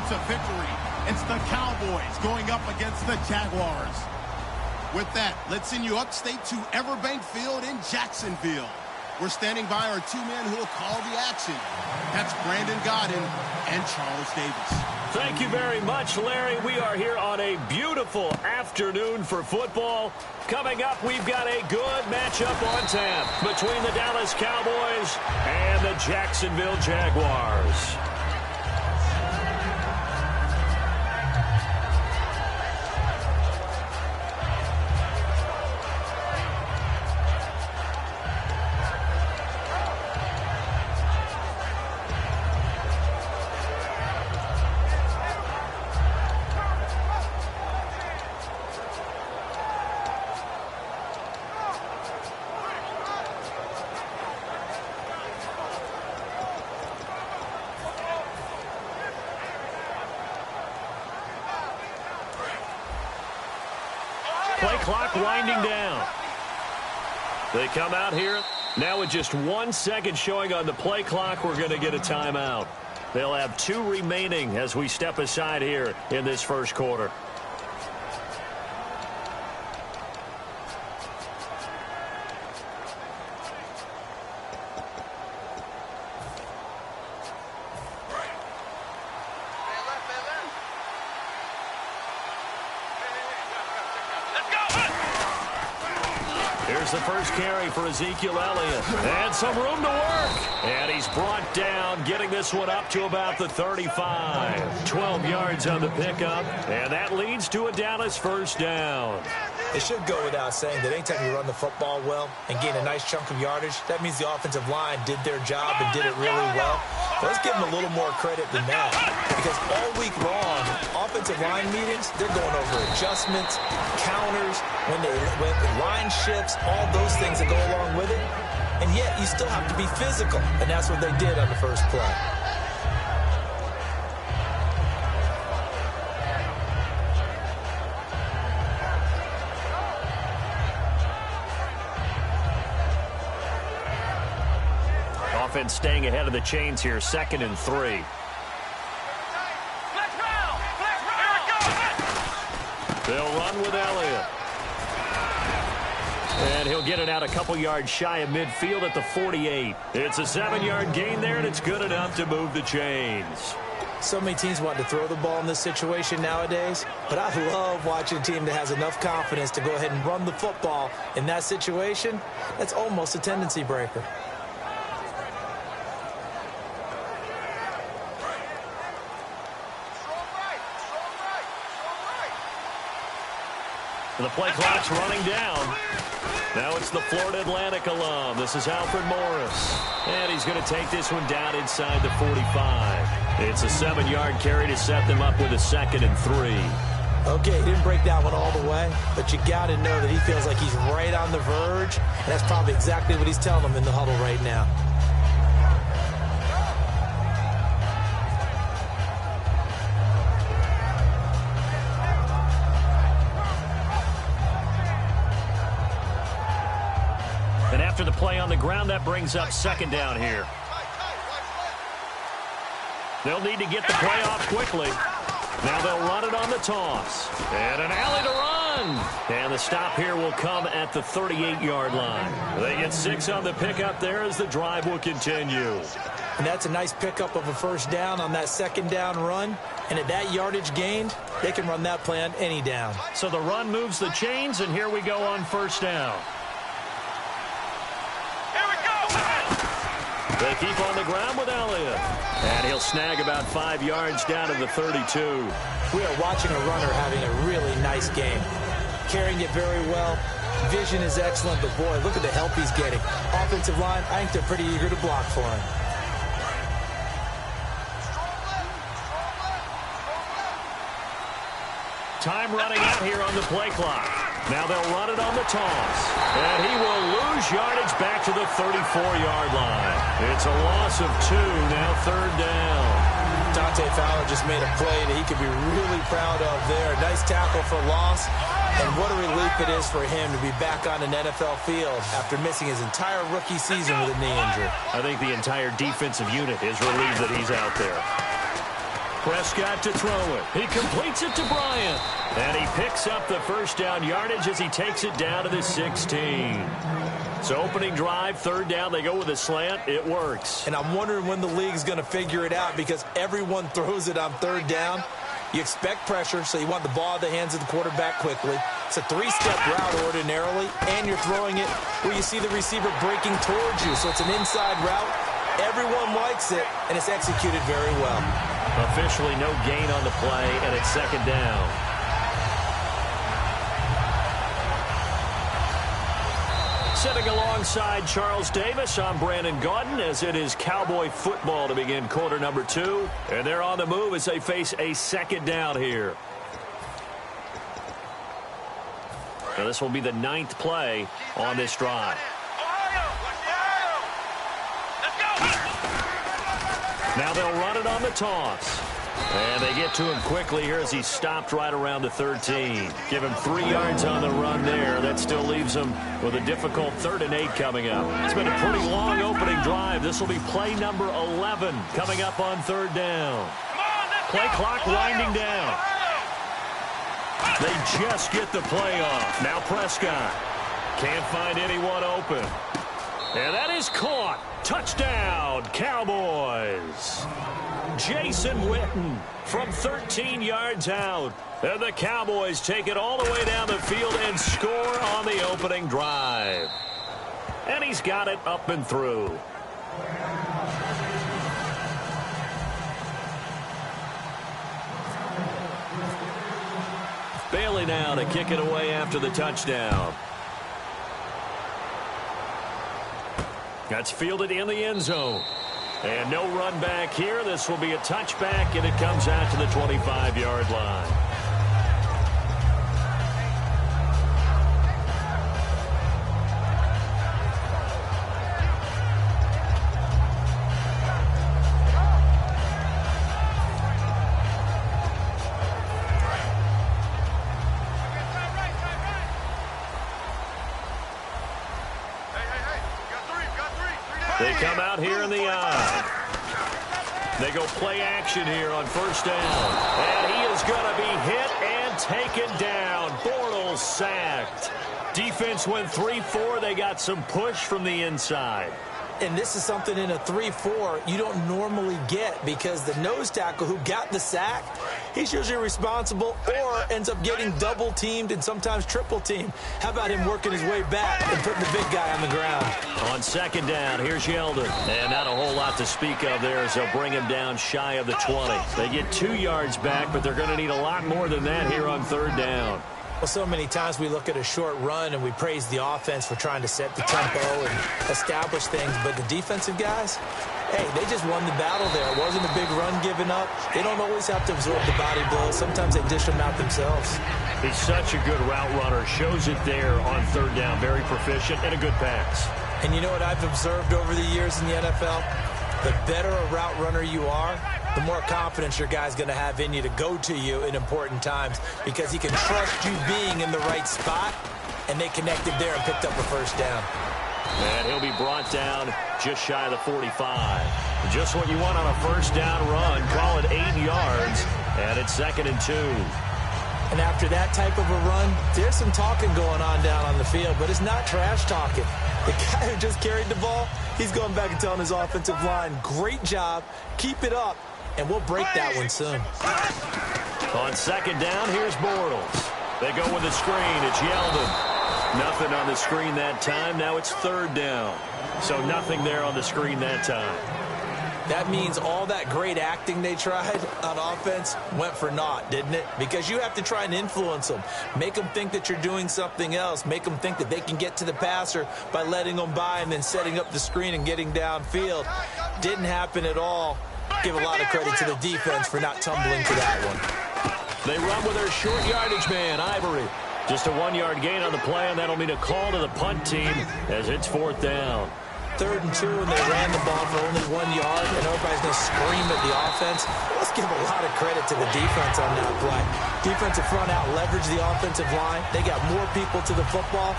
to victory. It's the Cowboys going up against the Jaguars. With that, let's send you upstate to Everbank Field in Jacksonville. We're standing by our two men who will call the action. That's Brandon Godden and Charles Davis. Thank you very much, Larry. We are here on a beautiful afternoon for football. Coming up, we've got a good matchup on tap between the Dallas Cowboys and the Jacksonville Jaguars. Play clock winding down. They come out here. Now with just 1 second showing on the play clock, we're going to get a timeout. They'll have 2 remaining as we step aside here in this first quarter. Here's the first carry for Ezekiel Elliott. And some room to work. And he's brought down, getting this one up to about the 35. 12 yards on the pickup. And that leads to a Dallas first down. It should go without saying that anytime you run the football well and gain a nice chunk of yardage, that means the offensive line did their job and did it really well. But let's give them a little more credit than that. Because all week long, offensive line meetings, they're going over adjustments, counters, when line shifts, all those things that go along with it. And yet, you still have to be physical. And that's what they did on the first play. Offense staying ahead of the chains here, 2nd and 3. They'll run with Elliott. And he'll get it out a couple yards shy of midfield at the 48. It's a 7-yard gain there, and it's good enough to move the chains. So many teams want to throw the ball in this situation nowadays, but I love watching a team that has enough confidence to go ahead and run the football in that situation. That's almost a tendency breaker. The play clock's running down. Now it's the Florida Atlantic alum. This is Alfred Morris. And he's going to take this one down inside the 45. It's a 7-yard carry to set them up with a 2nd and 3. Okay, he didn't break that one all the way, but you got to know that he feels like he's right on the verge, and that's probably exactly what he's telling them in the huddle right now. And after the play on the ground, that brings up 2nd down here. They'll need to get the play off quickly. Now they'll run it on the toss. And an alley to run. And the stop here will come at the 38-yard line. They get 6 on the pickup there as the drive will continue. And that's a nice pickup of a first down on that 2nd down run. And at that yardage gained, they can run that play on any down. So the run moves the chains, and here we go on first down. They keep on the ground with Elliott. And he'll snag about 5 yards down to the 32. We are watching a runner having a really nice game. Carrying it very well. Vision is excellent, but boy, look at the help he's getting. Offensive line, I think they're pretty eager to block for him. Time running out here on the play clock. Now they'll run it on the toss. And he will lose yardage back to the 34-yard line. It's a loss of 2, now 3rd down. Dante Fowler just made a play that he could be really proud of there. Nice tackle for loss. And what a relief it is for him to be back on an NFL field after missing his entire rookie season with a knee injury. I think the entire defensive unit is relieved that he's out there. Prescott to throw it. He completes it to Bryant. And he picks up the first down yardage as he takes it down to the 16. So opening drive, third down, they go with a slant. It works. And I'm wondering when the league's going to figure it out because everyone throws it on third down. You expect pressure, so you want the ball in the hands of the quarterback quickly. It's a three-step route ordinarily, and you're throwing it where you see the receiver breaking towards you. So it's an inside route. Everyone likes it, and it's executed very well. Officially no gain on the play, and it's second down. Sitting alongside Charles Davis, I'm Brandon Gaudin, as it is Cowboy football to begin quarter number 2. And they're on the move as they face a second down here. Now this will be the 9th play on this drive. Now they'll run it on the toss. And they get to him quickly here as he stopped right around the 13. Give him 3 yards on the run there. That still leaves him with a difficult 3rd and 8 coming up. It's been a pretty long opening drive. This will be play number 11 coming up on 3rd down. Play clock winding down. They just get the play off. Now Prescott can't find anyone open. And that is caught. Touchdown, Cowboys. Jason Witten from 13 yards out. And the Cowboys take it all the way down the field and score on the opening drive. And he's got it up and through. Bailey now to kick it away after the touchdown. That's fielded in the end zone. And no run back here. This will be a touchback, and it comes out to the 25-yard line. They come out here in the eye. They go play action here on first down. And he is going to be hit and taken down. Bortles sacked. Defense went 3-4. They got some push from the inside. And this is something in a 3-4 you don't normally get because the nose tackle who got the sack, he's usually responsible or ends up getting double-teamed and sometimes triple-teamed. How about him working his way back and putting the big guy on the ground? On second down, here's Yeldon. And not a whole lot to speak of there as they'll bring him down shy of the 20. They get 2 yards back, but they're going to need a lot more than that here on third down. Well, so many times we look at a short run and we praise the offense for trying to set the tempo and establish things. But the defensive guys, hey, they just won the battle there. It wasn't a big run given up. They don't always have to absorb the body blows. Sometimes they dish them out themselves. He's such a good route runner. Shows it there on third down. Very proficient and a good pass. And you know what I've observed over the years in the NFL? The better a route runner you are, the more confidence your guy's going to have in you to go to you in important times because he can trust you being in the right spot, and they connected there and picked up a first down. And he'll be brought down just shy of the 45. Just what you want on a first down run. Call it 8 yards, and it's 2nd and 2. And after that type of a run, there's some talking going on down on the field, but it's not trash talking. The guy who just carried the ball, he's going back and telling his offensive line, great job, keep it up, and we'll break that one soon. On second down, here's Bortles. They go with a screen. It's Yeldon. Nothing on the screen that time. Now it's third down. So nothing there on the screen that time. That means all that great acting they tried on offense went for naught, didn't it? Because you have to try and influence them. Make them think that you're doing something else. Make them think that they can get to the passer by letting them by and then setting up the screen and getting downfield. Didn't happen at all. Give a lot of credit to the defense for not tumbling to that one. They run with their short yardage man, Ivory. Just a 1-yard gain on the play, and that'll mean a call to the punt team as it's fourth down. 3rd and 2, and they ran the ball for only 1 yard, and everybody's going to scream at the offense. Let's give a lot of credit to the defense on that play. Defensive front out leveraged the offensive line. They got more people to the football.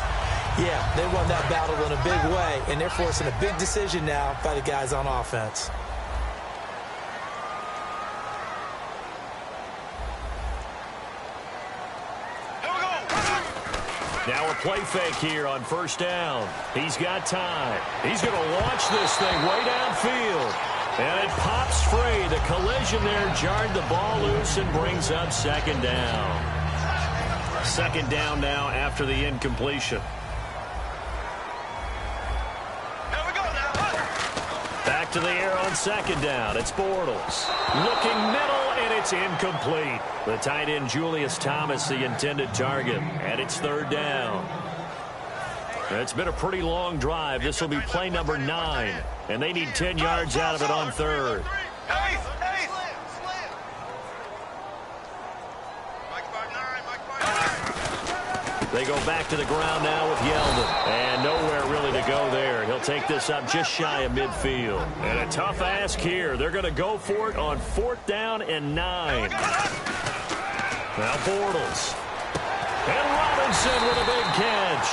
Yeah, they won that battle in a big way, and they're forcing a big decision now by the guys on offense. Now a play fake here on first down. He's got time. He's going to launch this thing way downfield. And it pops free. The collision there jarred the ball loose and brings up second down. Second down now after the incompletion. Back to the air on second down. It's Bortles. Looking middle, and it's incomplete. The tight end, Julius Thomas, the intended target. And it's third down. It's been a pretty long drive. This will be play number 9. And they need 10 yards out of it on third. They go back to the ground now with Yeldon. And nowhere really to go there. He'll take this up just shy of midfield. And a tough ask here. They're going to go for it on 4th down and 9. Now Bortles. And Robinson with a big catch.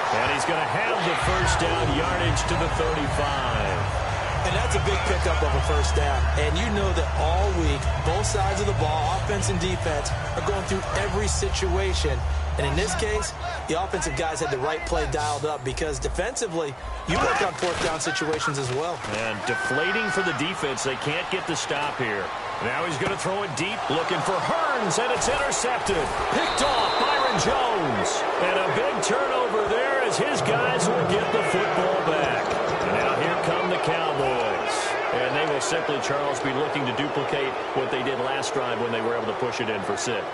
And he's going to have the first down yardage to the 35. And that's a big pickup of a first down. And you know that all week, both sides of the ball, offense and defense, are going through every situation. And in this case, the offensive guys had the right play dialed up because defensively, you work on 4th down situations as well. And deflating for the defense. They can't get the stop here. Now he's going to throw it deep, looking for Hearns, and it's intercepted. Picked off Byron Jones. And a big turnover there as his guys will get the football back. And now here come the Cowboys. And they will simply, Charles, be looking to duplicate what they did last drive when they were able to push it in for 6.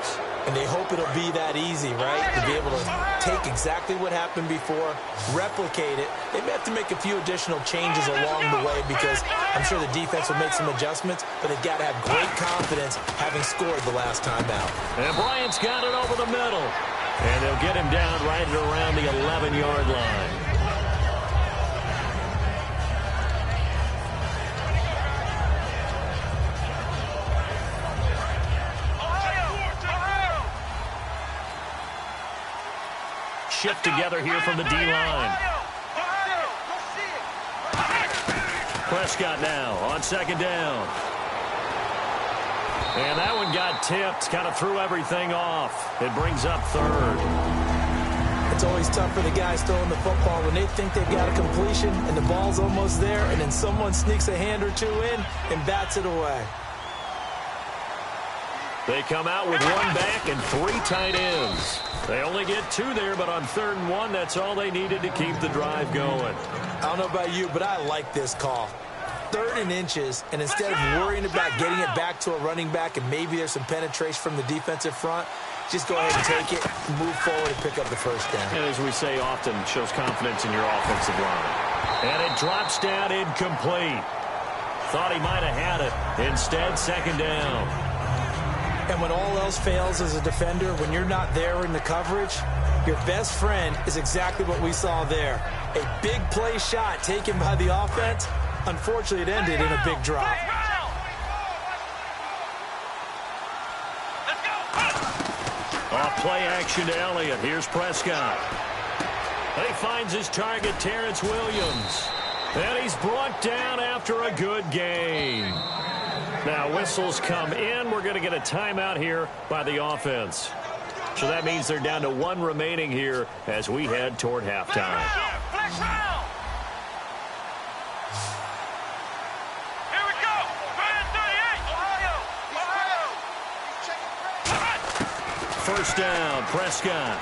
And they hope it'll be that easy, right? To be able to take exactly what happened before, replicate it. They may have to make a few additional changes along the way because I'm sure the defense will make some adjustments, but they've got to have great confidence having scored the last time out. And Bryant's got it over the middle. And they'll get him down right at around the 11-yard line. Shift together here from the D-line. Prescott now on second down. And that one got tipped, kind of threw everything off. It brings up third. It's always tough for the guys throwing the football when they think they've got a completion and the ball's almost there, and then someone sneaks a hand or two in and bats it away. They come out with 1 back and 3 tight ends. They only get 2 there, but on 3rd and 1, that's all they needed to keep the drive going. I don't know about you, but I like this call. 3rd and inches, and instead of worrying about getting it back to a running back and maybe there's some penetration from the defensive front, just go ahead and take it, move forward, and pick up the first down. And as we say often, shows confidence in your offensive line. And it drops down incomplete. Thought he might have had it. Instead, second down. And when all else fails as a defender, when you're not there in the coverage, your best friend is exactly what we saw there. A big play shot taken by the offense. Unfortunately, it ended in a big drop. Off play action to Elliott. Here's Prescott. He finds his target, Terrence Williams. And he's brought down after a good game. Now, whistles come in. We're going to get a timeout here by the offense. So that means they're down to 1 remaining here as we head toward halftime. Here we go. 38. First down, Prescott.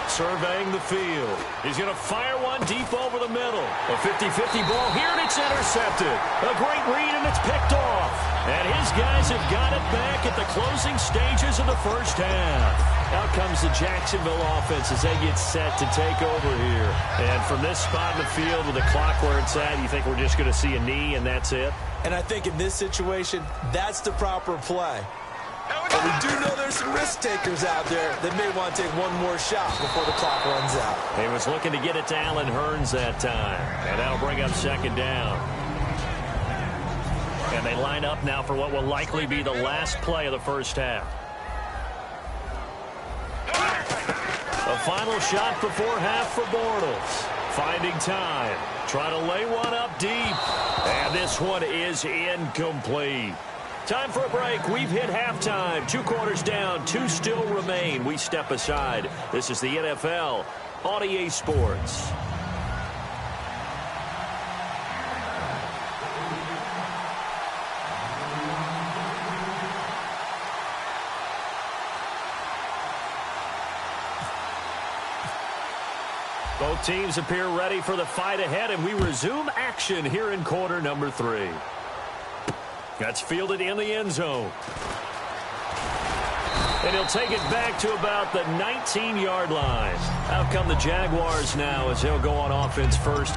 Surveying the field. He's going to fire one deep over the middle. A 50-50 ball here, and it's intercepted. A great read, and it's picked off. And his guys have got it back at the closing stages of the first half. Out comes the Jacksonville offense as they get set to take over here. And from this spot in the field with the clock where it's at, you think we're just going to see a knee and that's it? And I think in this situation, that's the proper play. But we do know there's some risk takers out there that may want to take one more shot before the clock runs out. He was looking to get it to Allen Hearns that time. And that'll bring up second down. And they line up now for what will likely be the last play of the first half. A final shot before half for Bortles. Finding time. Try to lay one up deep. And this one is incomplete. Time for a break. We've hit halftime. 2 quarters down. 2 still remain. We step aside. This is the NFL on EA Sports. Both teams appear ready for the fight ahead, and we resume action here in quarter number 3. That's fielded in the end zone. And he'll take it back to about the 19-yard line. Out come the Jaguars now as they'll go on offense first.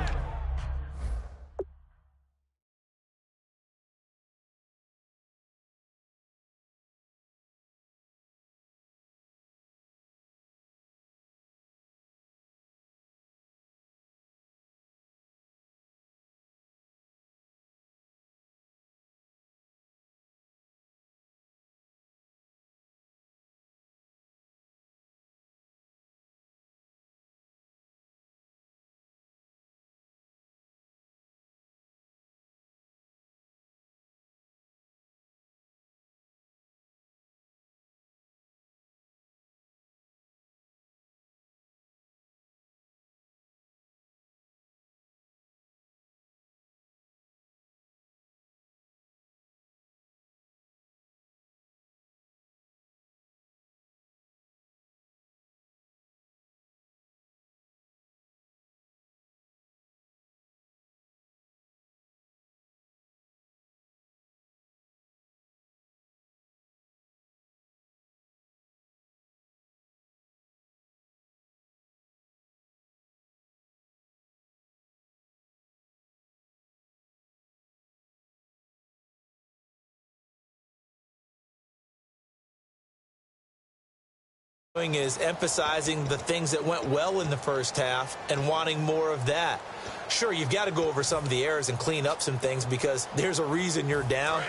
Is emphasizing the things that went well in the first half and wanting more of that. Sure, you've got to go over some of the errors and clean up some things because there's a reason you're down.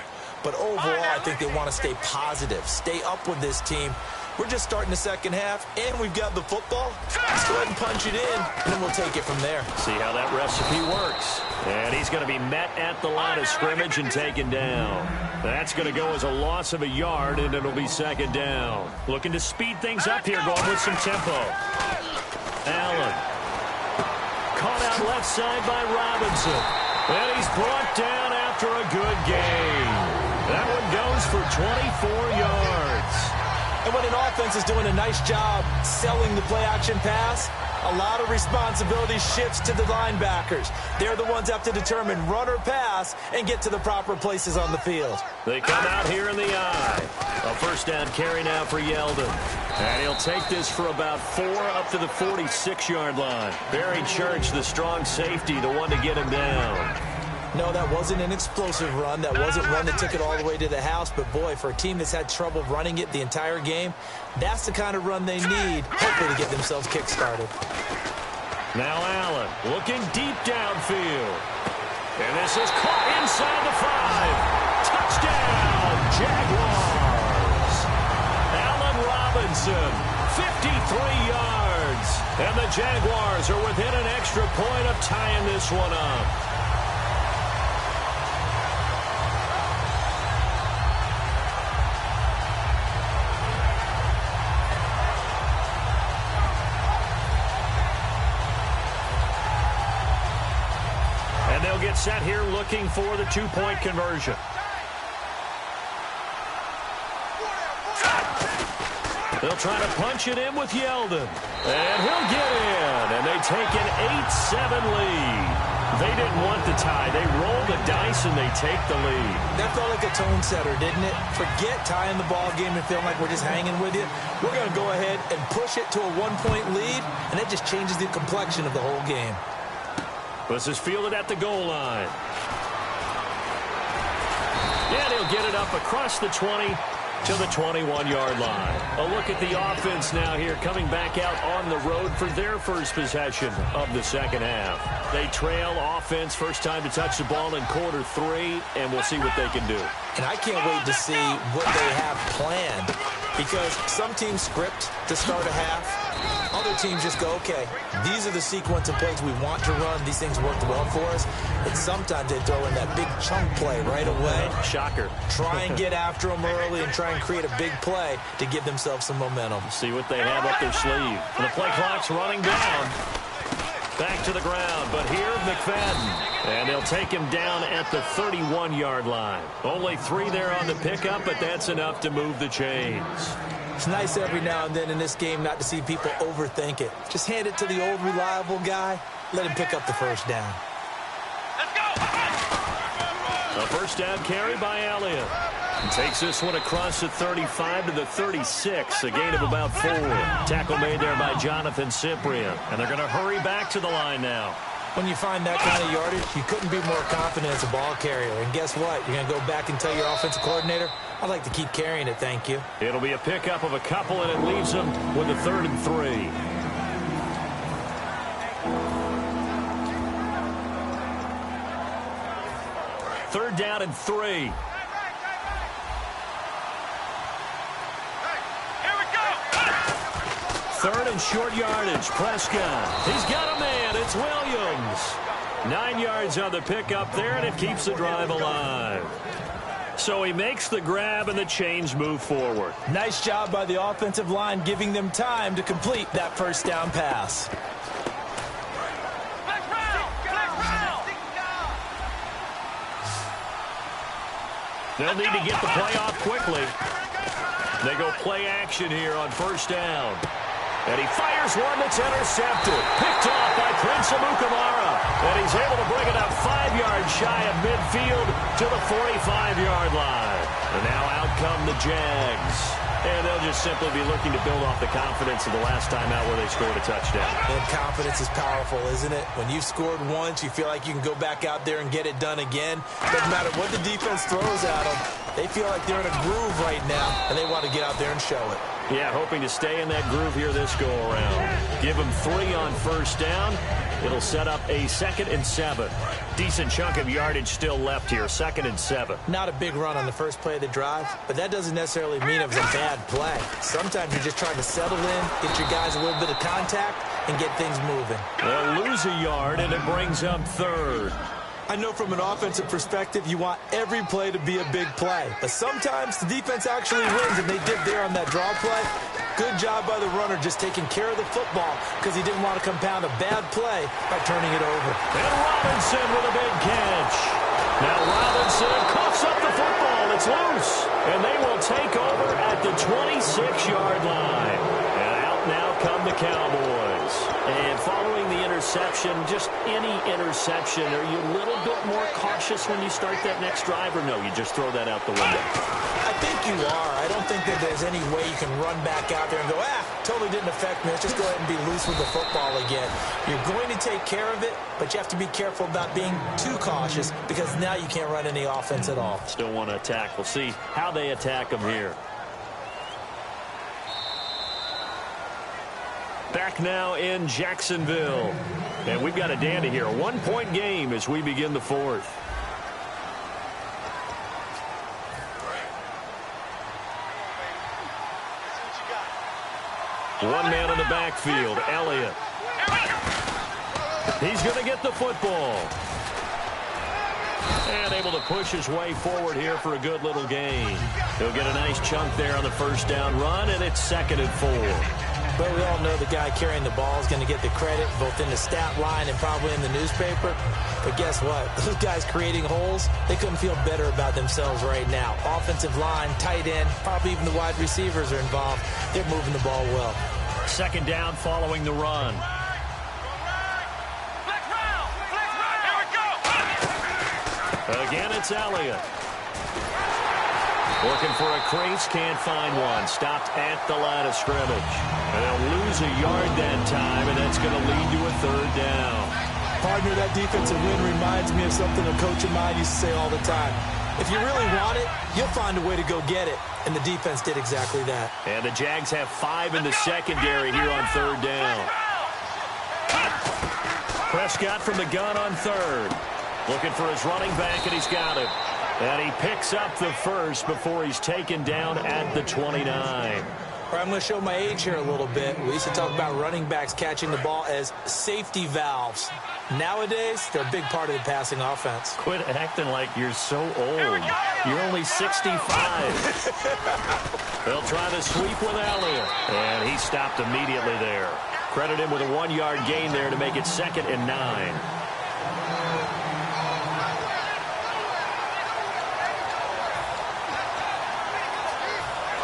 But overall, I think they want to stay positive, stay up with this team. We're just starting the second half, and we've got the football. Let's go ahead and punch it in, and then we'll take it from there. See how that recipe works. And he's going to be met at the line of scrimmage and taken down. That's going to go as a loss of a yard, and it'll be second down. Looking to speed things up here, going with some tempo. Allen. Caught out left side by Robinson. And he's brought down after a good gain. That one goes for 24 yards. And when an offense is doing a nice job selling the play-action pass, a lot of responsibility shifts to the linebackers. They're the ones that have to determine run or pass and get to the proper places on the field. They come out here in the eye. A first down carry now for Yeldon. And he'll take this for about 4 up to the 46-yard line. Barry Church, the strong safety, the one to get him down. No, that wasn't an explosive run. That wasn't one that took it all the way to the house. But, boy, for a team that's had trouble running it the entire game, that's the kind of run they need, hopefully, to get themselves kick-started. Now Allen looking deep downfield. And this is caught inside the 5. Touchdown, Jaguars. Allen Robinson, 53 yards. And the Jaguars are within an extra point of tying this one up. Get set here looking for the 2-point conversion. They'll try to punch it in with Yeldon. And he'll get in. And they take an 8-7 lead. They didn't want the tie. They roll the dice and they take the lead. That felt like a tone setter, didn't it? Forget tying the ball game and feeling like we're just hanging with you. We're going to go ahead and push it to a 1-point lead, and that just changes the complexion of the whole game. This is fielded at the goal line. And he'll get it up across the 20 to the 21-yard line. A look at the offense now here, coming back out on the road for their first possession of the second half. They trail offense, first time to touch the ball in quarter 3, and we'll see what they can do. And I can't wait to see what they have planned, because some teams script to start a half. Other other teams just go, okay, these are the sequence of plays we want to run. These things worked well for us. And sometimes they throw in that big chunk play right away. Shocker. Try and get after them early and try and create a big play to give themselves some momentum. See what they have up their sleeve. And the play clock's running down. Back to the ground, but here, McFadden. And they'll take him down at the 31-yard line. Only 3 there on the pickup, but that's enough to move the chains. It's nice every now and then in this game not to see people overthink it. Just hand it to the old reliable guy. Let him pick up the first down. Let's go! A first down carry by Elliott. And takes this one across the 35 to the 36, a gain of about 4. Tackle made there by Jonathan Cyprien. And they're going to hurry back to the line now. When you find that kind of yardage, you couldn't be more confident as a ball carrier. And guess what? You're going to go back and tell your offensive coordinator, I'd like to keep carrying it, thank you. It'll be a pickup of a couple, and it leaves them with a 3rd and 3. Third down and 3. Third and short yardage. Prescott. He's got a man. It's Williams. 9 yards on the pickup there, and it keeps the drive alive. So he makes the grab, and the chains move forward. Nice job by the offensive line giving them time to complete that first down pass. They'll need to get the play off quickly. They go play action here on first down. And he fires one that's intercepted. Picked off by Prince Amukamara. And he's able to bring it up 5 yards shy of midfield to the 45-yard line. And now out come the Jags. And they'll just simply be looking to build off the confidence of the last time out where they scored a touchdown. And confidence is powerful, isn't it? When you've scored once, you feel like you can go back out there and get it done again. Doesn't matter what the defense throws at them. They feel like they're in a groove right now, and they want to get out there and show it. Yeah, hoping to stay in that groove here this go-around. Give them 3 on first down. It'll set up a 2nd and 7. Decent chunk of yardage still left here, 2nd and 7. Not a big run on the first play of the drive, but that doesn't necessarily mean it was a bad play. Sometimes you're just trying to settle in, get your guys a little bit of contact, and get things moving. They'll lose a yard, and it brings up 3rd. I know from an offensive perspective, you want every play to be a big play. But sometimes the defense actually wins, and they did there on that draw play. Good job by the runner just taking care of the football because he didn't want to compound a bad play by turning it over. And Robinson with a big catch. Now Robinson coughs up the football. It's loose. And they will take over at the 26-yard line. And out now come the Cowboys. And following the interception, just any interception, are you a little bit more cautious when you start that next drive, or no, you just throw that out the window? I think you are. I don't think that there's any way you can run back out there and go, totally didn't affect me. Let's just go ahead and be loose with the football again. You're going to take care of it, but you have to be careful about being too cautious because now you can't run any offense at all. Still want to attack. We'll see how they attack them here. Back now in Jacksonville. And we've got a dandy here. A 1-point game as we begin the 4th. One man in the backfield, Elliott. He's going to get the football. And able to push his way forward here for a good little gain. He'll get a nice chunk there on the first down run, and it's 2nd and 4. But we all know the guy carrying the ball is going to get the credit both in the stat line and probably in the newspaper. But guess what? Those guys creating holes, they couldn't feel better about themselves right now. Offensive line, tight end, probably even the wide receivers are involved. They're moving the ball well. 2nd down following the run. Again, it's Elliott. Looking for a crease, can't find one. Stopped at the line of scrimmage. And they'll lose a yard that time, and that's going to lead to a 3rd down. Partner, that defensive win reminds me of something a coach of mine used to say all the time. If you really want it, you'll find a way to go get it. And the defense did exactly that. And the Jags have 5 in the secondary here on 3rd down. Prescott from the gun on 3rd. Looking for his running back, and he's got him. And he picks up the first before he's taken down at the 29. Or I'm going to show my age here a little bit. We used to talk about running backs catching the ball as safety valves. Nowadays, they're a big part of the passing offense. Quit acting like you're so old. You're only 65. They'll try the sweep with Elliott. And he stopped immediately there. Credit him with a 1-yard gain there to make it 2nd and 9.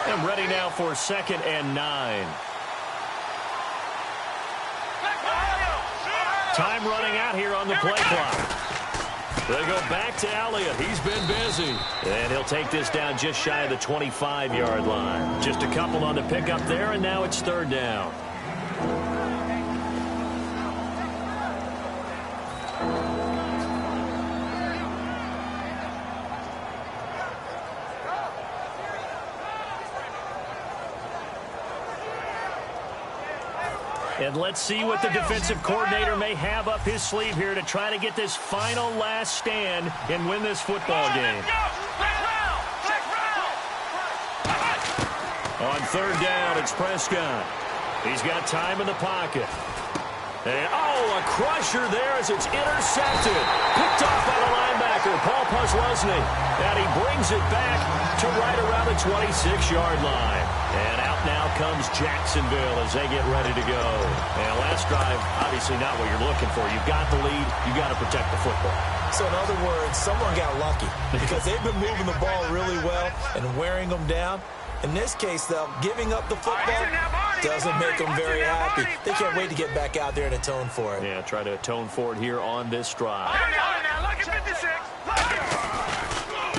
And ready now for 2nd and 9. Time running out here on the play clock. They go back to Elliott. He's been busy. And he'll take this down just shy of the 25-yard line. Just a couple on the pickup there, and now it's 3rd down. And let's see what the defensive coordinator may have up his sleeve here to try to get this final last stand and win this football game. On 3rd down, it's Prescott. He's got time in the pocket. And, a crusher there as it's intercepted. Picked off by the linebacker, Paul Posluszny. And he brings it back to right around the 26-yard line. And out now comes Jacksonville as they get ready to go. And last drive, obviously not what you're looking for. You've got the lead. You've got to protect the football. So in other words, someone got lucky because they've been moving the ball really well and wearing them down. In this case, though, giving up the football doesn't make them very happy. They can't wait to get back out there and atone for it. Yeah, try to atone for it here on this drive.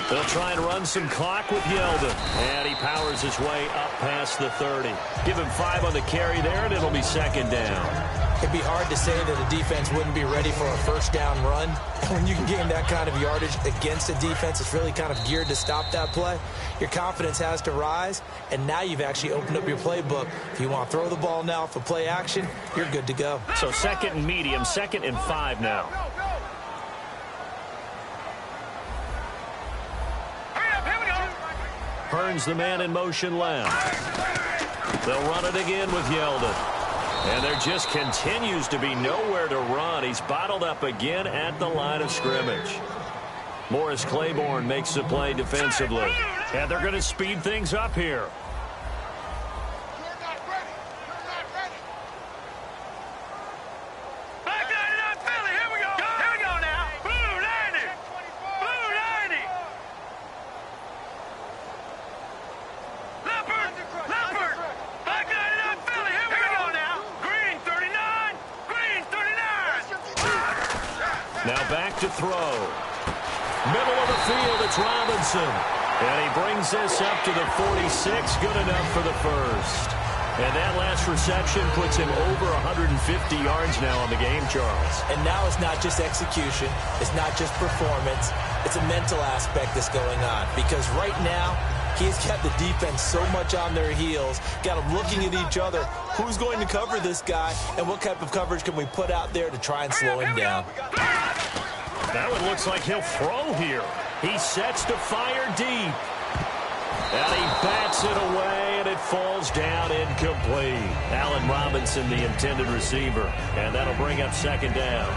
They'll try and run some clock with Yeldon. And he powers his way up past the 30. Give him 5 on the carry there, and it'll be 2nd down. It'd be hard to say that a defense wouldn't be ready for a 1st down run. And when you can gain that kind of yardage against a defense, it's really kind of geared to stop that play. Your confidence has to rise, and now you've actually opened up your playbook. If you want to throw the ball now for play action, you're good to go. So 2nd and medium, 2nd and 5 now. Hearns the man in motion left. They'll run it again with Yeldon. And there just continues to be nowhere to run. He's bottled up again at the line of scrimmage. Morris Claiborne makes the play defensively. And they're going to speed things up here. Now back to throw. Middle of the field, it's Robinson. And he brings this up to the 46. Good enough for the 1st. And that last reception puts him over 150 yards now on the game, Charles. And now it's not just execution. It's not just performance. It's a mental aspect that's going on. Because right now, he's kept the defense so much on their heels, got them looking at each other. Who's going to cover this guy, and what type of coverage can we put out there to try and slow him down? That one looks like he'll throw here. He sets to fire deep. And he bats it away, and it falls down incomplete. Allen Robinson, the intended receiver. And that'll bring up 2nd down.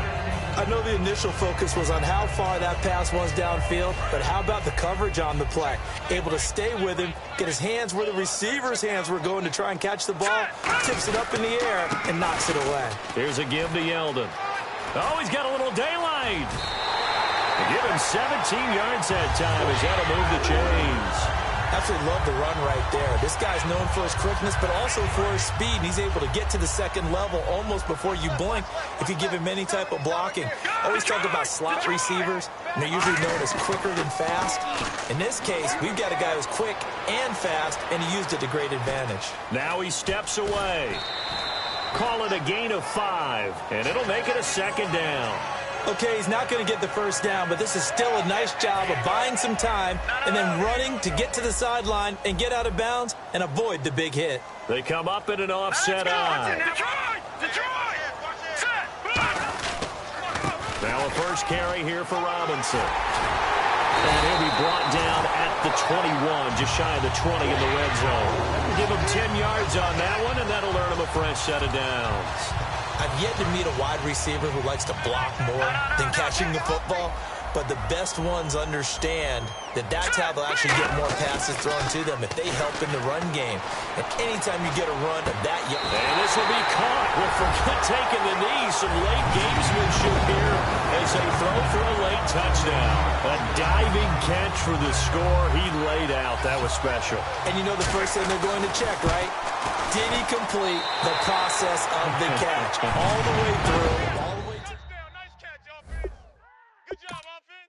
I know the initial focus was on how far that pass was downfield, but how about the coverage on the play? Able to stay with him, get his hands where the receiver's hands were going to try and catch the ball, tips it up in the air, and knocks it away. Here's a give to Yeldon. Oh, he's got a little daylight. They give him 17 yards that time as that'll move the chains. Absolutely love the run right there. This guy's known for his quickness, but also for his speed. He's able to get to the 2nd level almost before you blink if you give him any type of blocking. Always talk about slot receivers, and they're usually known as quicker than fast. In this case, we've got a guy who's quick and fast, and he used it to great advantage. Now he steps away. Call it a gain of 5, and it'll make it a 2nd down. Okay, he's not going to get the 1st down, but this is still a nice job of buying some time and then running to get to the sideline and get out of bounds and avoid the big hit. They come up in an offset eye. Now a 1st carry here for Robinson. And he'll be brought down at the 21, just shy of the 20 in the red zone. Give him 10 yards on that one, and that'll earn him a fresh set of downs. I've yet to meet a wide receiver who likes to block more than catching the football, but the best ones understand that that's how they'll actually get more passes thrown to them if they help in the run game. And anytime you get a run of that... And this will be caught. We'll forget taking the knee. Some late gamesmanship here as they throw for a late touchdown. A diving catch for the score. He laid out. That was special. And you know the first thing they're going to check, right? Did he complete the process of the catch? All the way through. All the way to... Touchdown. Nice catch, offense. Good job, offense.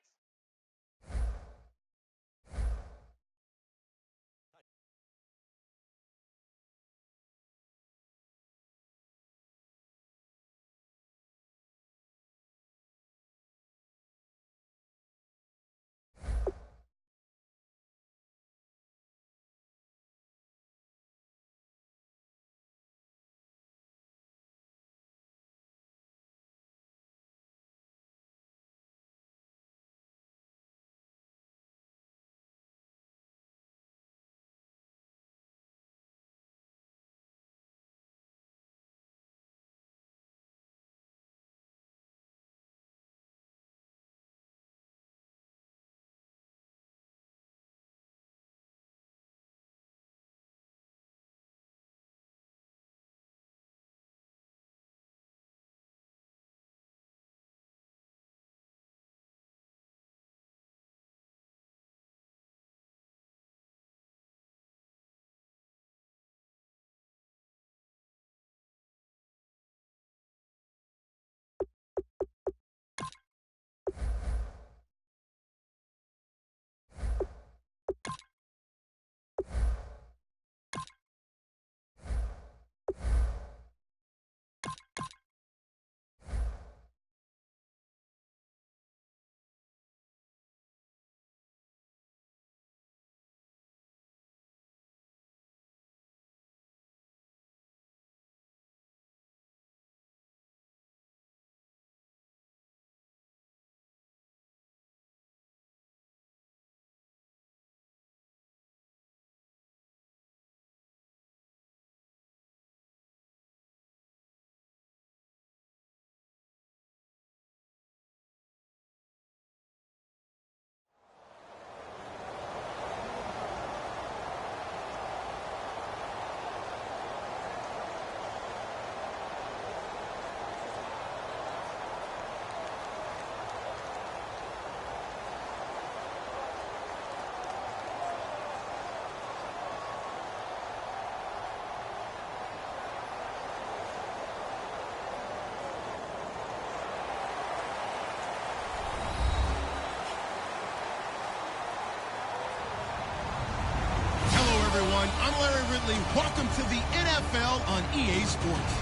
I'm Larry Ridley. Welcome to the NFL on EA Sports.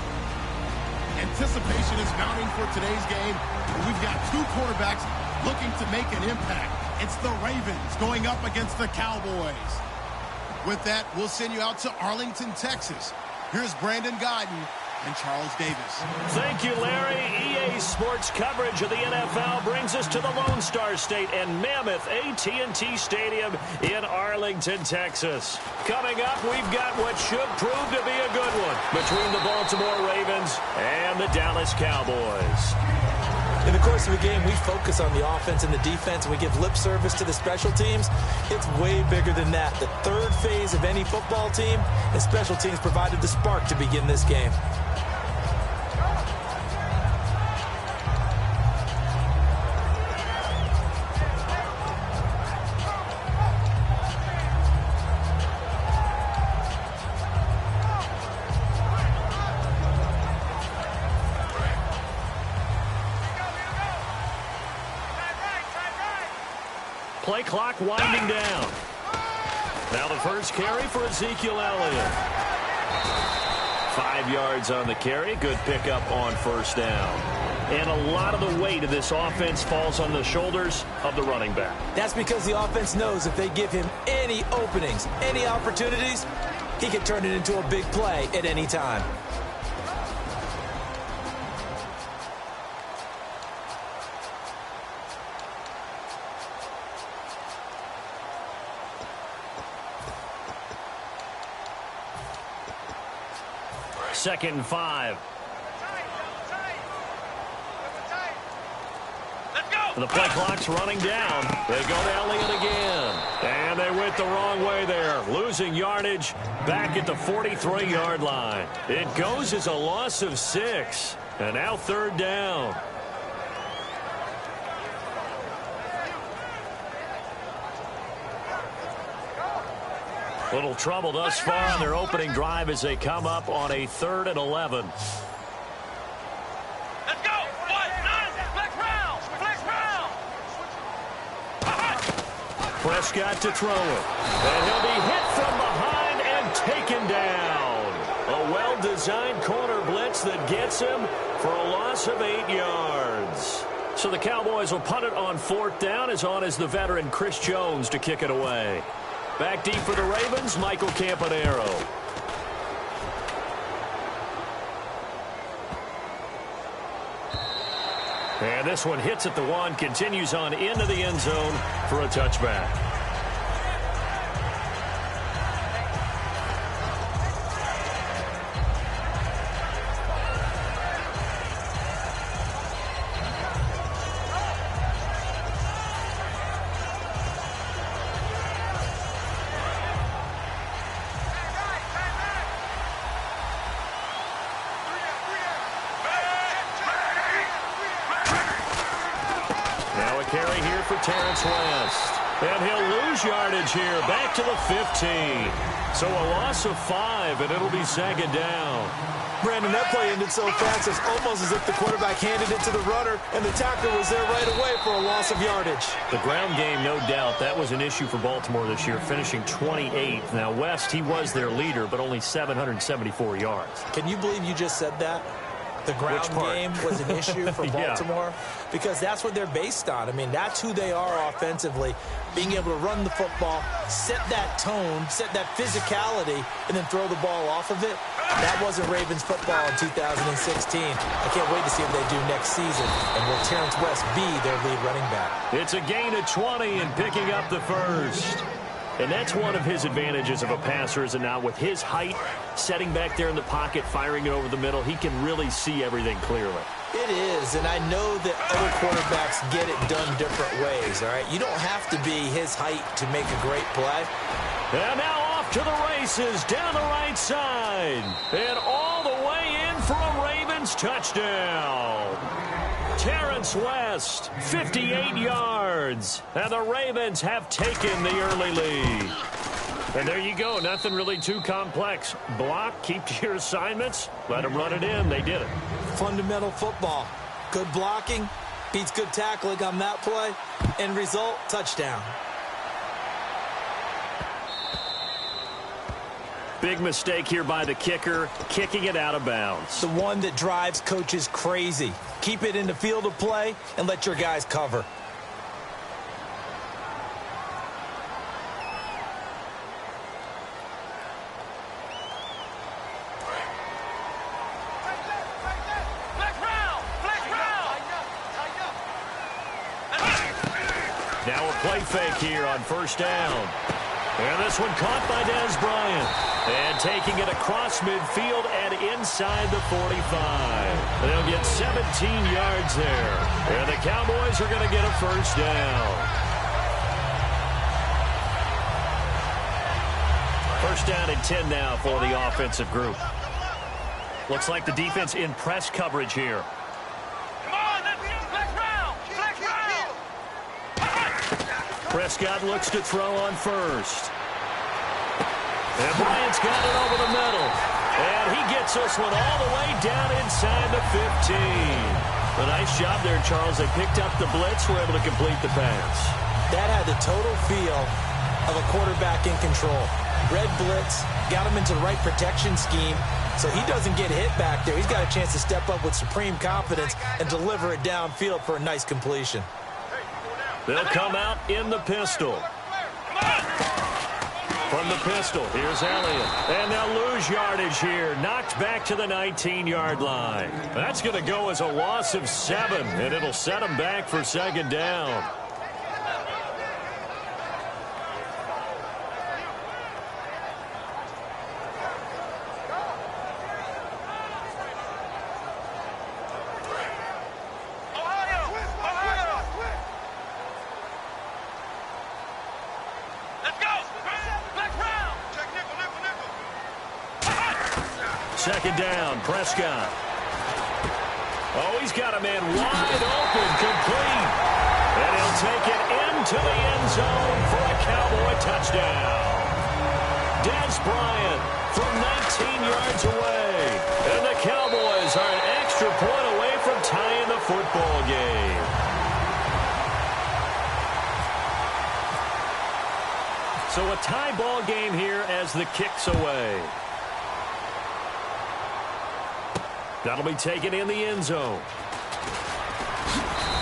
Anticipation is mounting for today's game. We've got two quarterbacks looking to make an impact. It's the Ravens going up against the Cowboys. With that, we'll send you out to Arlington, Texas. Here's Brandon Godden and Charles Davis. Thank you, Larry. EA Sports coverage of the NFL brings us to the Lone Star State and mammoth AT&T Stadium in Arlington, Texas. Coming up, we've got what should prove to be a good one between the Baltimore Ravens and the Dallas Cowboys. In the course of a game, we focus on the offense and the defense, and we give lip service to the special teams. It's way bigger than that. The third phase of any football team, and special teams provided the spark to begin this game. Play clock winding down. Now the first carry for Ezekiel Elliott. 5 yards on the carry. Good pickup on first down. And a lot of the weight of this offense falls on the shoulders of the running back. That's because the offense knows if they give him any openings, any opportunities, he can turn it into a big play at any time. 2nd and 5. The play clock's running down. They go to Elliott again. And they went the wrong way there. Losing yardage back at the 43-yard line. It goes as a loss of 6. And now 3rd down. Little trouble thus far on their opening drive as they come up on a 3rd and 11. Prescott to throw it. And he'll be hit from behind and taken down. A well-designed corner blitz that gets him for a loss of 8 yards. So the Cowboys will punt it on 4th down, as on is the veteran Chris Jones to kick it away. Back deep for the Ravens, Michael Campanaro. And this one hits at the 1, continues on into the end zone for a touchback. Carry here for Terrence West. And he'll lose yardage here, back to the 15. So a loss of 5, and it'll be 2nd down. Brandon, that play ended so fast, it's almost as if the quarterback handed it to the runner, and the tackler was there right away for a loss of yardage. The ground game, no doubt, that was an issue for Baltimore this year, finishing 28th. Now, West, he was their leader, but only 774 yards. Can you believe you just said that? The ground game was an issue for Baltimore, because that's what they're based on. I mean, that's who they are offensively, being able to run the football, set that tone, set that physicality, and then throw the ball off of it. That wasn't Ravens football in 2016. I can't wait to see what they do next season, and will Terrence West be their lead running back? It's a gain of 20 and picking up the 1st. And that's one of his advantages of a passer, is it not? With his height, setting back there in the pocket, firing it over the middle, he can really see everything clearly. It is, and I know that other quarterbacks get it done different ways, all right? You don't have to be his height to make a great play. And now off to the races, down the right side. And all the way in for a Ravens touchdown. Terrence West, 58 yards. And the Ravens have taken the early lead. And there you go. Nothing really too complex. Block, keep to your assignments, let them run it in. They did it. Fundamental football. Good blocking beats good tackling on that play. End result, touchdown. Big mistake here by the kicker, kicking it out of bounds. The one that drives coaches crazy. Keep it in the field of play and let your guys cover. Now a play fake here on 1st down. And this one caught by Dez Bryant. And taking it across midfield and inside the 45. They'll get 17 yards there. And the Cowboys are going to get a 1st down. 1st down and 10 now for the offensive group. Looks like the defense in press coverage here. Prescott looks to throw on 1st. And Bryant's got it over the middle. And he gets this one all the way down inside the 15. A nice job there, Charles. They picked up the blitz, were able to complete the pass. That had the total feel of a quarterback in control. Red blitz, got him into the right protection scheme, so he doesn't get hit back there. He's got a chance to step up with supreme confidence and deliver it downfield for a nice completion. They'll come out in the pistol. From the pistol, here's Elliott. And they'll lose yardage here. Knocked back to the 19-yard line. That's going to go as a loss of 7, and it'll set them back for 2nd down. second down. Prescott. Oh, he's got a man wide open, complete. And he'll take it into the end zone for a Cowboy touchdown. Des Bryant from 19 yards away. And the Cowboys are an extra point away from tying the football game. So a tie ball game here as the kick's away. That'll be taken in the end zone.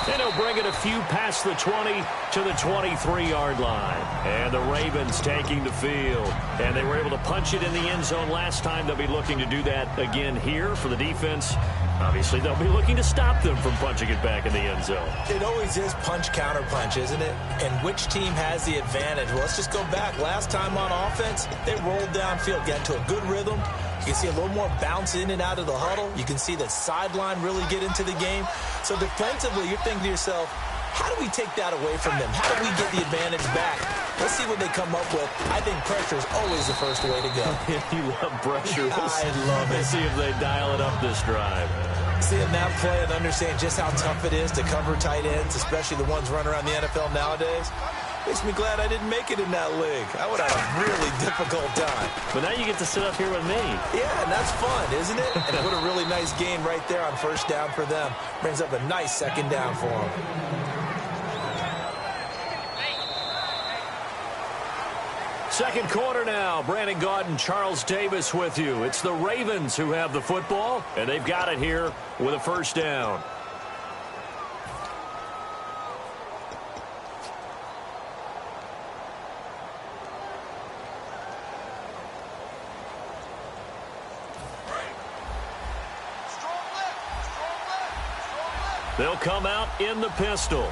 And he'll bring it a few past the 20 to the 23-yard line. And the Ravens taking the field. And they were able to punch it in the end zone last time. They'll be looking to do that again here for the defense. Obviously, they'll be looking to stop them from punching it back in the end zone. It always is punch-counter-punch, isn't it? And which team has the advantage? Well, let's just go back. Last time on offense, they rolled downfield, got into a good rhythm. You can see a little more bounce in and out of the huddle. You can see the sideline really get into the game. So defensively, you're thinking to yourself, how do we take that away from them? How do we get the advantage back? Let's see what they come up with. I think pressure is always the first way to go. You love pressure. I love it. Let's see if they dial it up this drive. Seeing that play and understand just how tough it is to cover tight ends, especially the ones running around the NFL nowadays, makes me glad I didn't make it in that league. I would have a really difficult time. But now you get to sit up here with me. Yeah, and that's fun, isn't it? And what a really nice gain right there on first down for them. Brings up a nice second down for them. Second quarter now. Brandon Gaudin, Charles Davis with you. It's the Ravens who have the football, and they've got it here with a first down. They'll come out in the pistol.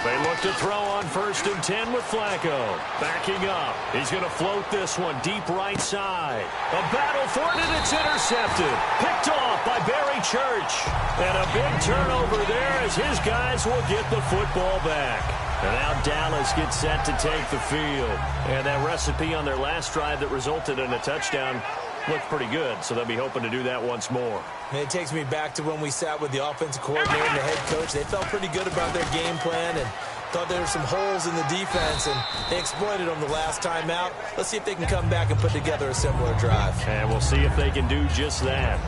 They look to throw on 1st and 10 with Flacco. Backing up. He's going to float this one deep right side. A battle for it, and it's intercepted. Picked off by Barry Church. And a big turnover there as his guys will get the football back. And now Dallas gets set to take the field. And that recipe on their last drive that resulted in a touchdown looked pretty good, so they'll be hoping to do that once more. And it takes me back to when we sat with the offensive coordinator and the head coach. They felt pretty good about their game plan and thought there were some holes in the defense, and they exploited them the last time out. Let's see if they can come back and put together a similar drive. And we'll see if they can do just that.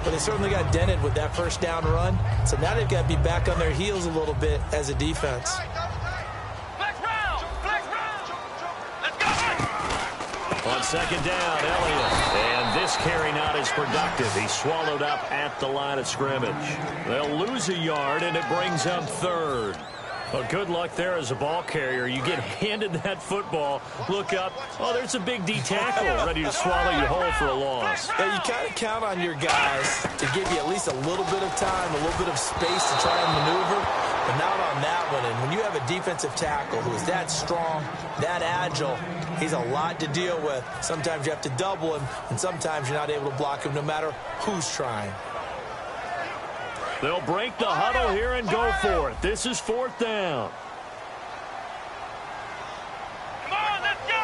But they certainly got dented with that first down run, so now they've got to be back on their heels a little bit as a defense. On second down, Elliott. And this carry not as productive. He's swallowed up at the line of scrimmage. They'll lose a yard, and it brings up 3rd. Well, good luck there as a ball carrier. You get handed that football, look up, oh, there's a big D tackle ready to swallow you whole for a loss. Yeah, you kind of count on your guys to give you at least a little bit of time, a little bit of space to try and maneuver, but not on that one. And when you have a defensive tackle who is that strong, that agile, he's a lot to deal with. Sometimes you have to double him, and sometimes you're not able to block him no matter who's trying. They'll break the huddle here and go for it. This is 4th down. Come on, let's go!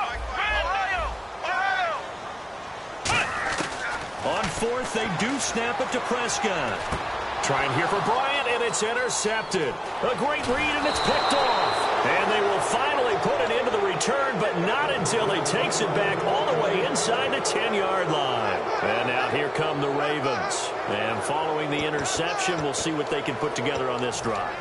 On 4th, they do snap it to Prescott. Trying here for Bryant, and it's intercepted. A great read, and it's picked off. And they will finally put it into the return, but not until he takes it back all the way inside the 10-yard line. And now here come the Ravens. And following the interception, we'll see what they can put together on this drive.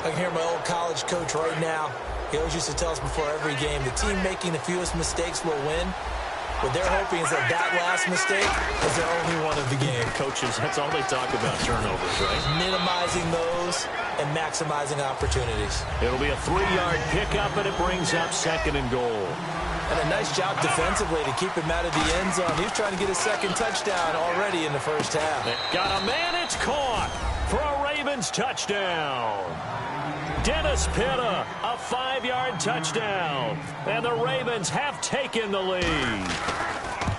I can hear my old college coach right now. He always used to tell us before every game, the team making the fewest mistakes will win. What they're hoping is that last mistake is their only one of the game. Coaches, that's all they talk about, turnovers, right? Minimizing those and maximizing opportunities. It'll be a 3-yard pickup, and it brings up 2nd and goal. And a nice job defensively to keep him out of the end zone. He was trying to get a 2nd touchdown already in the first half. Got a man, it's caught for a Ravens touchdown. Dennis Pitta, a 5-yard touchdown. And the Ravens have taken the lead.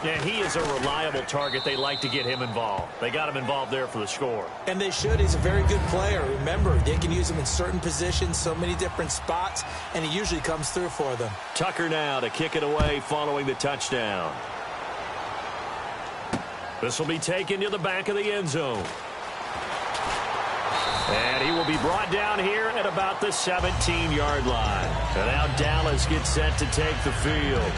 Yeah, he is a reliable target. They like to get him involved. They got him involved there for the score. And they should. He's a very good player. Remember, they can use him in certain positions, so many different spots, and he usually comes through for them. Tucker now to kick it away following the touchdown. This will be taken to the back of the end zone. And he will be brought down here at about the 17-yard line. And now Dallas gets set to take the field.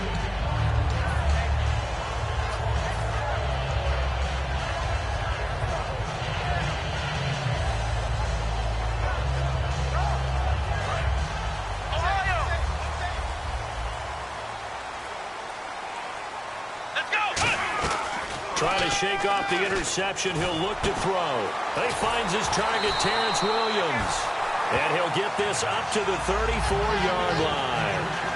Trying to shake off the interception. He'll look to throw. He finds his target, Terrence Williams. And he'll get this up to the 34-yard line.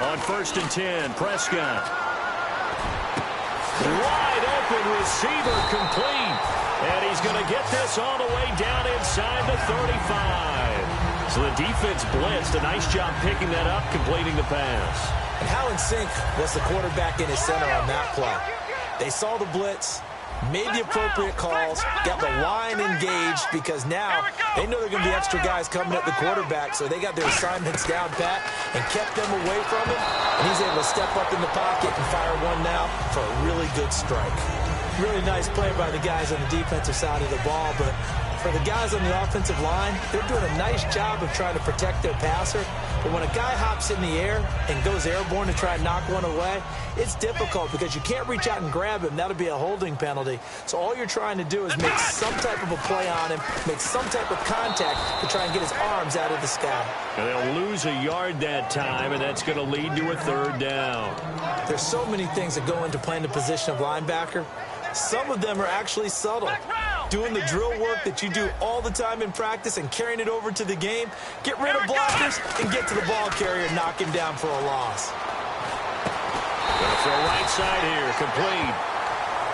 On 1st and 10, Prescott. Wide open receiver complete. And he's going to get this all the way down inside the 35. So the defense blitzed. A nice job picking that up, completing the pass. And how in sync was the quarterback in his center on that play? They saw the blitz, made the appropriate calls, got the line engaged because now they know there are going to be extra guys coming at the quarterback, so they got their assignments down pat and kept them away from him, and he's able to step up in the pocket and fire one now for a really good strike. Really nice play by the guys on the defensive side of the ball, but for the guys on the offensive line, they're doing a nice job of trying to protect their passer. But when a guy hops in the air and goes airborne to try and knock one away, it's difficult because you can't reach out and grab him. That'll be a holding penalty. So all you're trying to do is make some type of a play on him, make some type of contact to try and get his arms out of the sky. And they'll lose a yard that time, and that's going to lead to a 3rd down. There's so many things that go into playing the position of linebacker. Some of them are actually subtle. Doing the drill work that you do all the time in practice and carrying it over to the game. Get rid of blockers and get to the ball carrier and knock him down for a loss. Going to throw right side here, complete.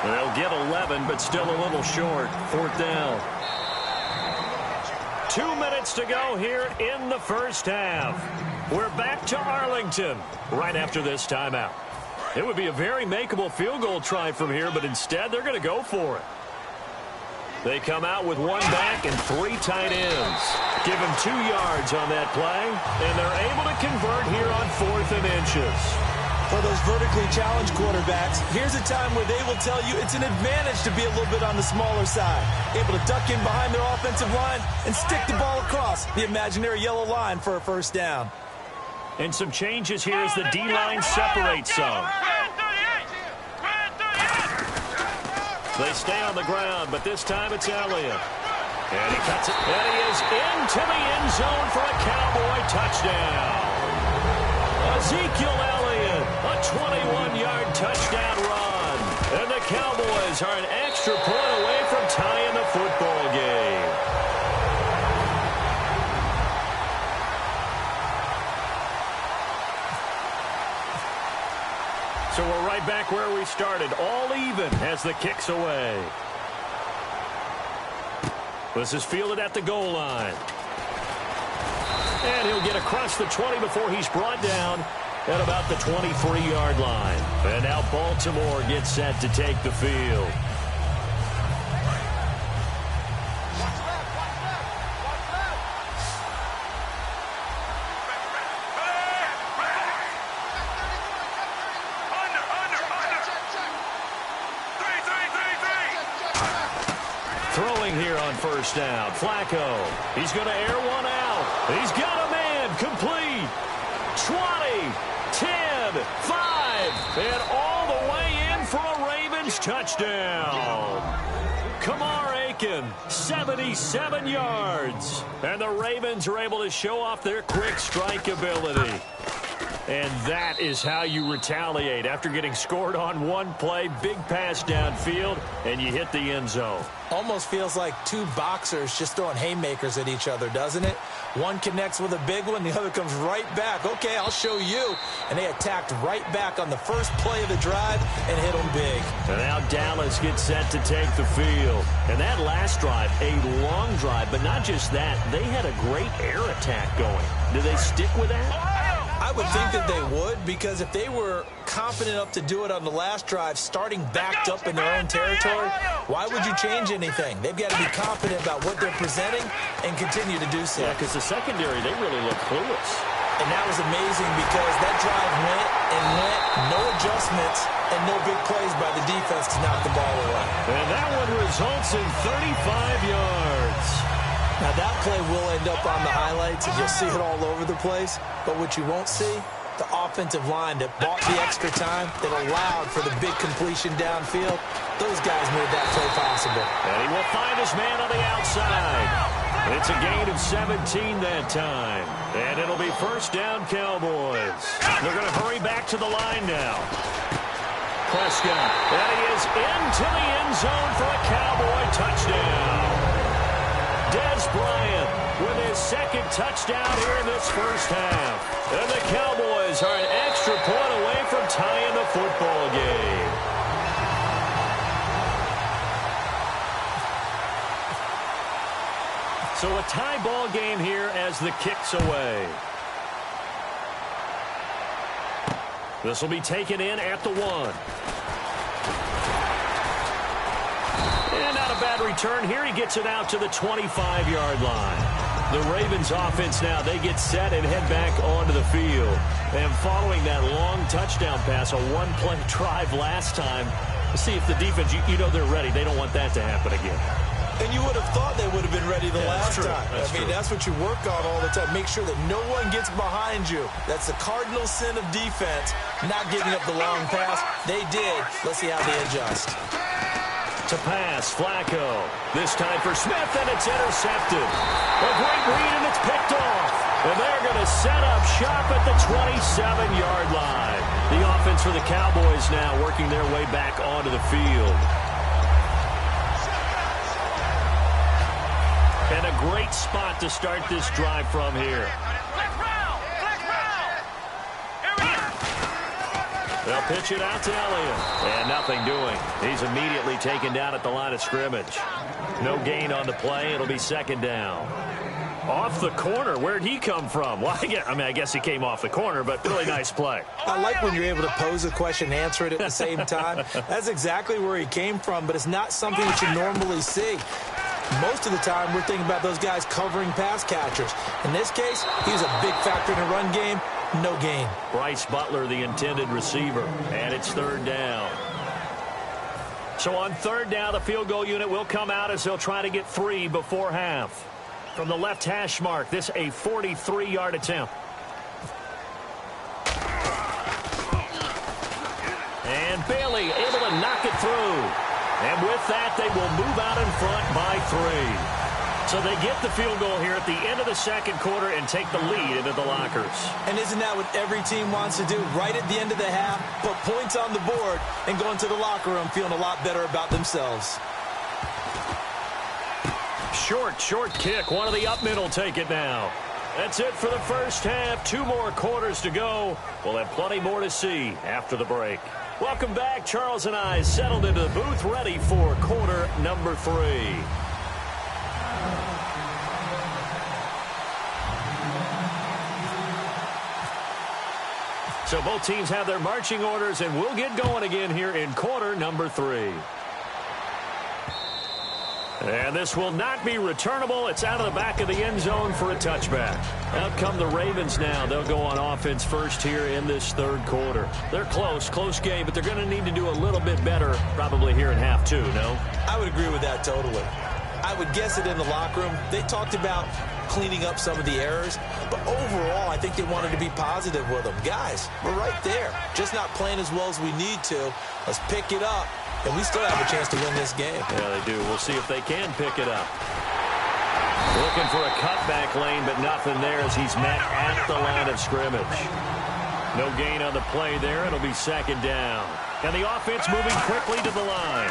And they'll get 11, but still a little short. 4th down. 2 minutes to go here in the first half. We're back to Arlington right after this timeout. It would be a very makeable field goal try from here, but instead they're going to go for it. They come out with 1 back and 3 tight ends. Give him 2 yards on that play, and they're able to convert here on 4th and inches. For those vertically challenged quarterbacks, here's a time where they will tell you it's an advantage to be a little bit on the smaller side. Able to duck in behind their offensive line and stick the ball across the imaginary yellow line for a 1st down. And some changes here as the D-line separates some. They stay on the ground, but this time it's Elliott. And he cuts it. And he is into the end zone for a Cowboy touchdown. Ezekiel Elliott, a 21-yard touchdown run. And the Cowboys are an extra point away from tying the football game. So we're right back where we started, all even as the kick's away. This is fielded at the goal line. And he'll get across the 20 before he's brought down at about the 23-yard line. And now Baltimore gets set to take the field. Throwing here on 1st down. Flacco. He's going to air one out. He's got a man. Complete. 20, 10, 5, and all the way in for a Ravens touchdown. Kamar Aiken, 77 yards. And the Ravens are able to show off their quick strike ability. And that is how you retaliate. After getting scored on one play, big pass downfield, and you hit the end zone. Almost feels like two boxers just throwing haymakers at each other, doesn't it? One connects with a big one, the other comes right back. Okay, I'll show you. And they attacked right back on the first play of the drive and hit them big. And now Dallas gets set to take the field. And that last drive, a long drive, but not just that. They had a great air attack going. Do they stick with that? I would think that they would, because if they were confident enough to do it on the last drive, starting backed up in their own territory, why would you change anything? They've got to be confident about what they're presenting and continue to do so. Yeah, because the secondary, they really look clueless. And that was amazing because that drive went and went, no adjustments, and no big plays by the defense to knock the ball away. And that one results in 35 yards. Now, that play will end up on the highlights, and you'll see it all over the place. But what you won't see, the offensive line that bought the extra time, that allowed for the big completion downfield, those guys made that play possible. And he will find his man on the outside. It's a gain of 17 that time. And it'll be first down, Cowboys. They're going to hurry back to the line now. Prescott, and he is into the end zone for a Cowboy touchdown. Dez Bryant with his second touchdown here in this first half. And the Cowboys are an extra point away from tying the football game. So a tie ball game here as the kick's away. This will be taken in at the 1. And not a bad return here. He gets it out to the 25-yard line. The Ravens offense now, they get set and head back onto the field. And following that long touchdown pass, a one-play drive last time, to see if the defense, you know they're ready. They don't want that to happen again. And you would have thought they would have been ready the last time. That's what you work on all the time. Make sure that no one gets behind you. That's the cardinal sin of defense, not giving up the long pass. They did. Let's see how they adjust. To pass, Flacco. This time for Smith, and it's intercepted. A great read, and it's picked off. And they're going to set up shop at the 27-yard line. The offense for the Cowboys now working their way back onto the field. And a great spot to start this drive from here. They'll pitch it out to Elliott. And nothing doing. He's immediately taken down at the line of scrimmage. No gain on the play. It'll be second down. Off the corner. Where'd he come from? Well, I guess he came off the corner, but really nice play. I like when you're able to pose a question and answer it at the same time. That's exactly where he came from, but it's not something that you normally see. Most of the time, we're thinking about those guys covering pass catchers. In this case, he's a big factor in the run game. No gain. Bryce Butler, the intended receiver, and it's third down. So on third down, the field goal unit will come out as they'll try to get 3 before half. From the left hash mark, this a 43-yard attempt. And Bailey able to knock it through. And with that, they will move out in front by 3. So they get the field goal here at the end of the second quarter and take the lead into the lockers. And isn't that what every team wants to do? Right at the end of the half, put points on the board and go into the locker room feeling a lot better about themselves. Short kick. One of the up men will take it now. That's it for the first half. 2 more quarters to go. We'll have plenty more to see after the break. Welcome back. Charles and I settled into the booth ready for quarter number 3. So both teams have their marching orders, and we'll get going again here in quarter number 3. And this will not be returnable. It's out of the back of the end zone for a touchback. Out come the Ravens now. They'll go on offense first here in this third quarter. They're close game, but they're going to need to do a little bit better probably here in half 2, no? I would agree with that totally. I would guess it in the locker room. They talked about cleaning up some of the errors, but overall, I think they wanted to be positive with them. Guys, we're right there. Just not playing as well as we need to. Let's pick it up. And we still have a chance to win this game. Yeah, they do. We'll see if they can pick it up. Looking for a cutback lane, but nothing there as he's met at the line of scrimmage. No gain on the play there. It'll be second down. And the offense moving quickly to the line.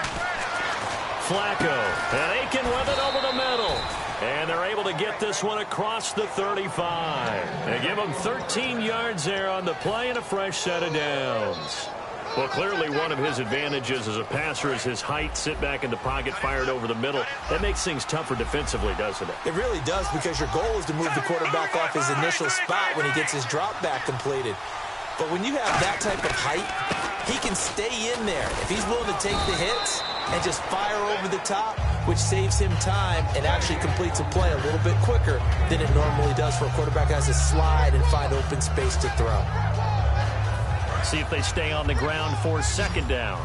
Flacco, and Aiken with it over the middle. And they're able to get this one across the 35. They give him 13 yards there on the play and a fresh set of downs. Well, clearly one of his advantages as a passer is his height. Sit back in the pocket, fired over the middle. That makes things tougher defensively, doesn't it? It really does, because your goal is to move the quarterback off his initial spot when he gets his drop back completed. But when you have that type of height, he can stay in there if he's willing to take the hits and just fire over the top, which saves him time and actually completes a play a little bit quicker than it normally does for a quarterback who has to slide and find open space to throw. See if they stay on the ground for second down.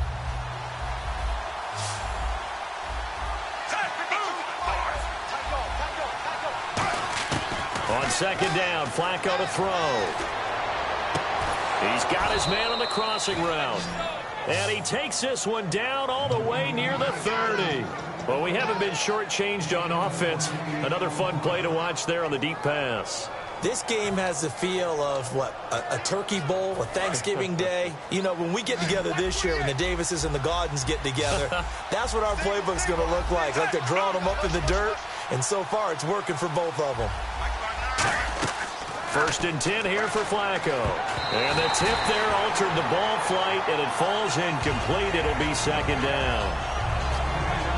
On second down, Flacco to throw. He's got his man on the crossing route. And he takes this one down all the way near the 30. Well, we haven't been shortchanged on offense. Another fun play to watch there on the deep pass. This game has the feel of, what, a turkey bowl, a Thanksgiving day. You know, when we get together this year, when the Davises and the Gaudens get together, that's what our playbook's going to look like they're drawing them up in the dirt. And so far, it's working for both of them. First and 10 here for Flacco. And the tip there altered the ball flight, and it falls incomplete. It'll be second down.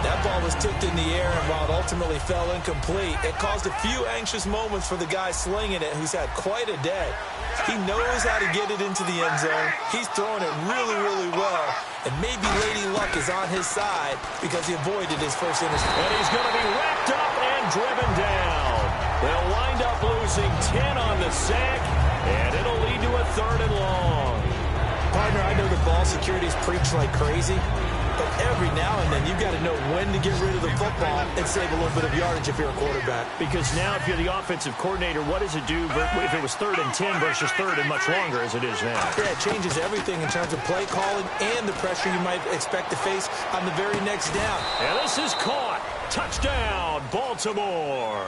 That ball was tipped in the air, and while it ultimately fell incomplete, it caused a few anxious moments for the guy slinging it, who's had quite a day. He knows how to get it into the end zone. He's throwing it really, really well. And maybe Lady Luck is on his side because he avoided his first interception. And he's going to be wrapped up and driven down. They'll wind up losing 10 on the sack, and it'll lead to a third and long. Partner, I know the ball security's preached like crazy, but every now and then you've got to know when to get rid of the football and save a little bit of yardage if you're a quarterback. Because now if you're the offensive coordinator, what does it do if it was third and 10 versus third and much longer as it is now? Yeah, it changes everything in terms of play calling and the pressure you might expect to face on the very next down. And this is caught. Touchdown, Baltimore.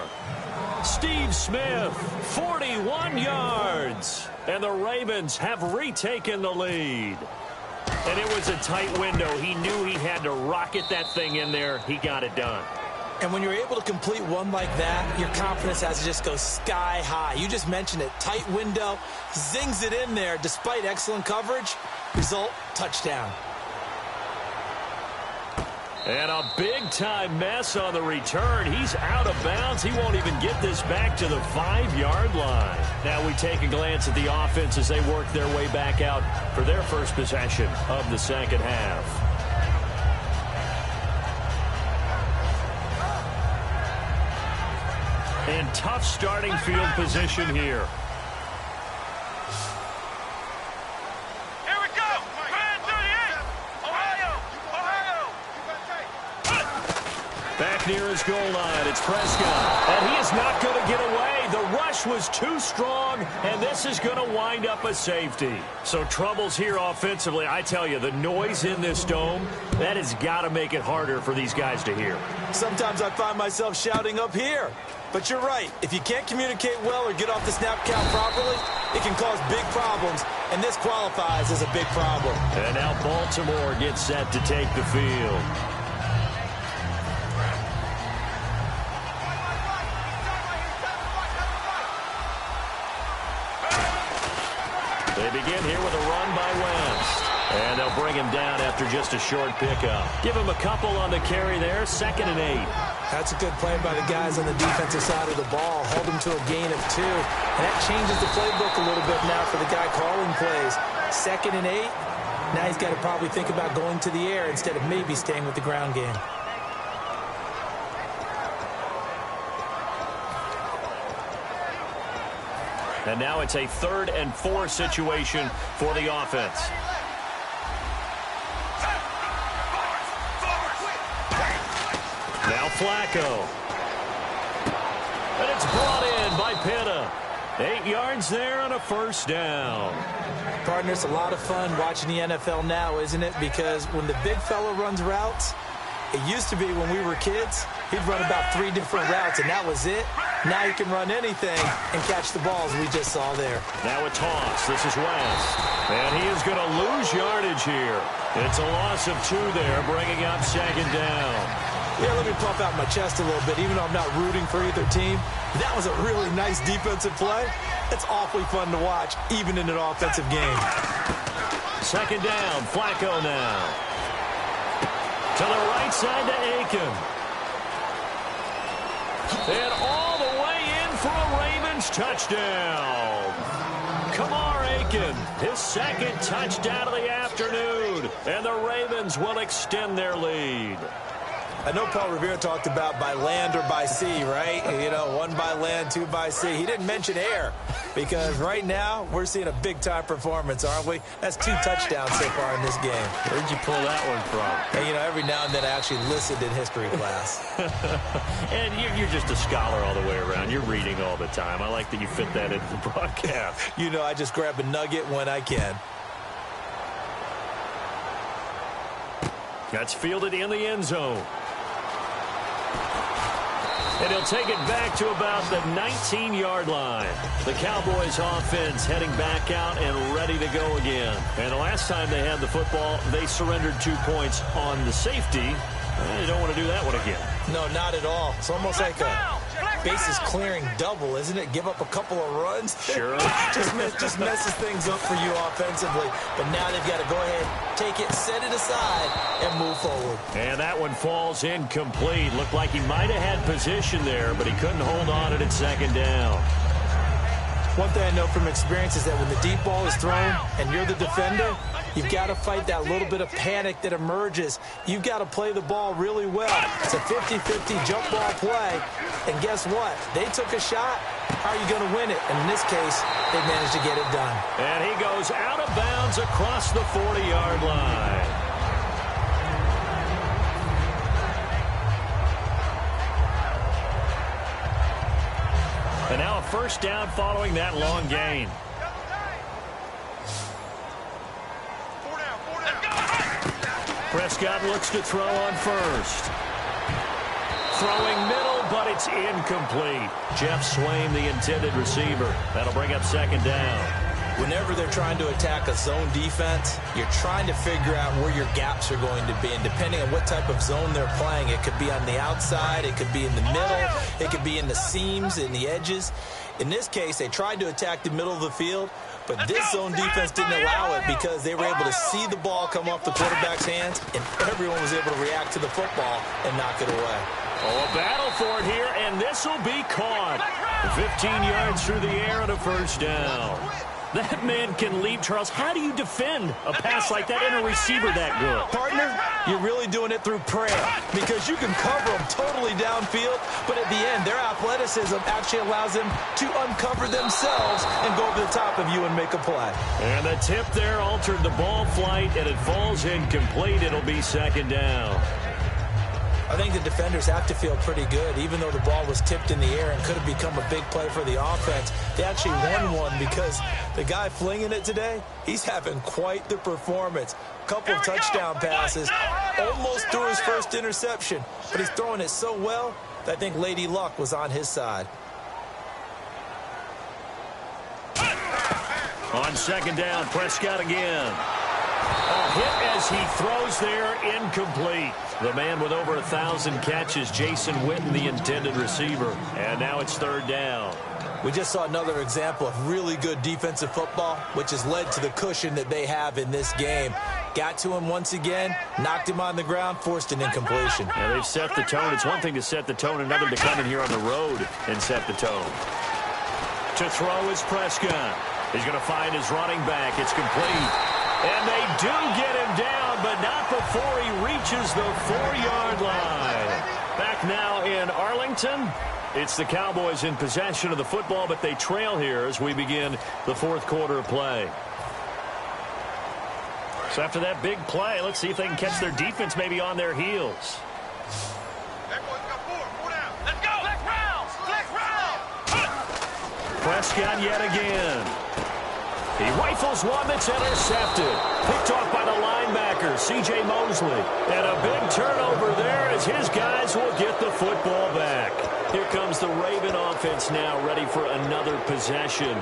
Steve Smith, 41 yards. And the Ravens have retaken the lead. And it was a tight window. He knew he had to rocket that thing in there. He got it done. And when you're able to complete one like that, your confidence has to just go sky high. You just mentioned it. Tight window, zings it in there despite excellent coverage. Result, touchdown. And a big-time mess on the return. He's out of bounds. He won't even get this back to the 5-yard line. Now we take a glance at the offense as they work their way back out for their first possession of the second half. In tough starting field position here. Back near his goal line, it's Prescott. And he is not going to get away. The rush was too strong, and this is going to wind up a safety. So troubles here offensively. I tell you, the noise in this dome, that has got to make it harder for these guys to hear. Sometimes I find myself shouting up here. But you're right. If you can't communicate well or get off the snap count properly, it can cause big problems, and this qualifies as a big problem. And now Baltimore gets set to take the field. They begin here with a run by West. And they'll bring him down after just a short pickup. Give him a couple on the carry there, 2nd and 8. That's a good play by the guys on the defensive side of the ball. Hold him to a gain of 2. And that changes the playbook a little bit now for the guy calling plays. 2nd and 8. Now he's got to probably think about going to the air instead of maybe staying with the ground game. And now it's a 3rd and 4 situation for the offense. Now Flacco. And it's brought in by Pitta. 8 yards there on a first down. Partner, it's a lot of fun watching the NFL now, isn't it? Because when the big fella runs routes, it used to be when we were kids, he'd run about 3 different routes, and that was it. Now he can run anything and catch the balls we just saw there. Now a toss. This is West. And he is going to lose yardage here. It's a loss of 2 there, bringing up second down. Yeah, let me pump out my chest a little bit, even though I'm not rooting for either team. That was a really nice defensive play. It's awfully fun to watch, even in an offensive game. Second down, Flacco now. To the right side to Aiken. And all the way in for a Ravens touchdown. Kamar Aiken, his second touchdown of the afternoon. And the Ravens will extend their lead. I know Paul Revere talked about by land or by sea, right? You know, 1 by land, 2 by sea. He didn't mention air because right now we're seeing a big-time performance, aren't we? That's 2 touchdowns so far in this game. Where'd you pull that one from? And, you know, every now and then I actually listened in history class. And you're just a scholar all the way around. You're reading all the time. I like that you fit that into the broadcast. You know, I just grab a nugget when I can. That's fielded in the end zone. And he'll take it back to about the 19-yard line. The Cowboys offense heading back out and ready to go again. And the last time they had the football, they surrendered 2 points on the safety. You don't want to do that one again. No, not at all. It's almost like a bases clearing double, isn't it? Give up a couple of runs. Sure. just messes things up for you offensively. But now they've got to go ahead, take it, set it aside, and move forward. And that one falls incomplete. Looked like he might have had position there, but he couldn't hold on at second down. One thing I know from experience is that when the deep ball is thrown and you're the defender, you've got to fight that little bit of panic that emerges. You've got to play the ball really well. It's a 50-50 jump ball play. And guess what? They took a shot. How are you going to win it? And in this case, they managed to get it done. And he goes out of bounds across the 40-yard line. And now a first down following that long gain. Prescott looks to throw on first. Throwing middle, but it's incomplete. Jeff Swain, the intended receiver. That'll bring up second down. Whenever they're trying to attack a zone defense, you're trying to figure out where your gaps are going to be. And depending on what type of zone they're playing, it could be on the outside, it could be in the middle, it could be in the seams, in the edges. In this case, they tried to attack the middle of the field, but this zone defense didn't allow it because they were able to see the ball come off the quarterback's hands, and everyone was able to react to the football and knock it away. Oh, a battle for it here, and this will be caught. 15 yards through the air and a first down. That man can leap, Charles. How do you defend a pass like that and a receiver that good? Partner, you're really doing it through prayer because you can cover them totally downfield, but at the end, their athleticism actually allows them to uncover themselves and go over the top of you and make a play. And the tip there altered the ball flight, and it falls incomplete. It'll be second down. I think the defenders have to feel pretty good. Even though the ball was tipped in the air and could have become a big play for the offense, they actually won one because the guy flinging it today, he's having quite the performance. Couple of touchdown passes, almost threw his first interception, but he's throwing it so well that I think Lady Luck was on his side. On second down, Prescott again. A hit as he throws there, incomplete. The man with over 1,000 catches, Jason Witten, the intended receiver. And now it's third down. We just saw another example of really good defensive football, which has led to the cushion that they have in this game. Got to him once again, knocked him on the ground, forced an incompletion. Yeah, they've set the tone. It's one thing to set the tone, another to come in here on the road and set the tone. To throw is Prescott. He's going to find his running back. It's complete. And they do get him down, but not before he reaches the 4-yard line. Back now in Arlington. It's the Cowboys in possession of the football, but they trail here as we begin the fourth quarter of play. So after that big play, let's see if they can catch their defense maybe on their heels. Prescott yet again. He rifles one that's intercepted. Picked off by the linebacker, C.J. Mosley. And a big turnover there as his guys will get the football back. Here comes the Raven offense now, ready for another possession.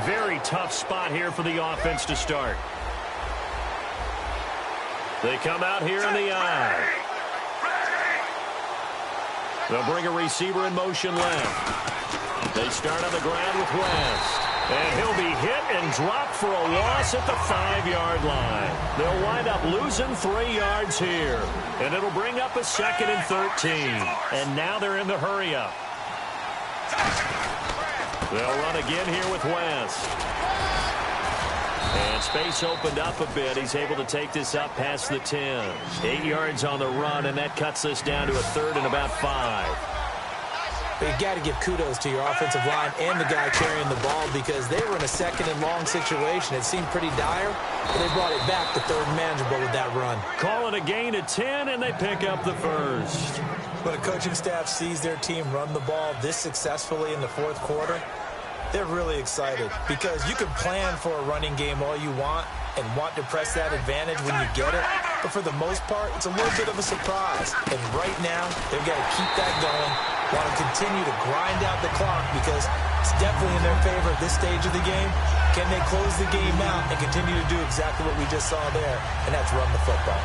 Very tough spot here for the offense to start. They come out here in the eye. They'll bring a receiver in motion left. They start on the ground with West. And he'll be hit and dropped for a loss at the 5-yard line. They'll wind up losing 3 yards here. And it'll bring up a 2nd and 13. And now they're in the hurry-up. They'll run again here with West. And space opened up a bit. He's able to take this up past the 10. 8 yards on the run, and that cuts this down to a 3rd and about 5. But you got to give kudos to your offensive line and the guy carrying the ball because they were in a 2nd and long situation. It seemed pretty dire, but they brought it back to 3rd and manageable with that run. Call it a gain of 10, and they pick up the 1st. When a coaching staff sees their team run the ball this successfully in the 4th quarter, they're really excited because you can plan for a running game all you want and want to press that advantage when you get it. But for the most part, it's a little bit of a surprise. And right now, they've got to keep that going, want to continue to grind out the clock because it's definitely in their favor at this stage of the game. Can they close the game out and continue to do exactly what we just saw there? And that's run the football.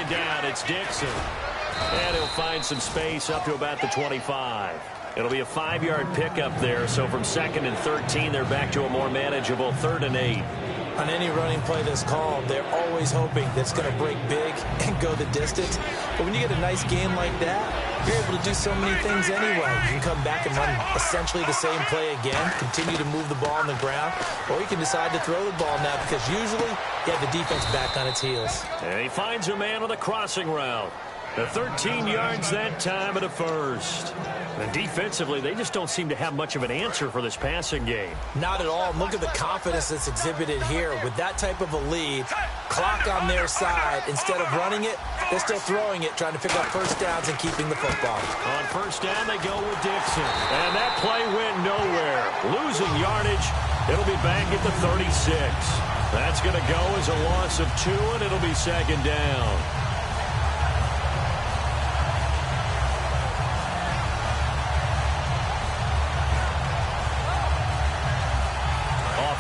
Down, it's Dixon. And he'll find some space up to about the 25. It'll be a 5-yard pickup there, so from 2nd and 13, they're back to a more manageable 3rd and 8. On any running play that's called, they're always hoping that it's going to break big and go the distance. But when you get a nice game like that, you're able to do so many things anyway. You can come back and run essentially the same play again, continue to move the ball on the ground, or you can decide to throw the ball now because usually you have the defense back on its heels. And he finds a man with a crossing route. The 13 yards that time at a 1st. And defensively, they just don't seem to have much of an answer for this passing game. Not at all. Look at the confidence that's exhibited here. With that type of a lead, clock on their side, instead of running it, they're still throwing it, trying to pick up 1st downs and keeping the football. On 1st down, they go with Dixon. And that play went nowhere. Losing yardage. It'll be back at the 36. That's going to go as a loss of 2, and it'll be 2nd down.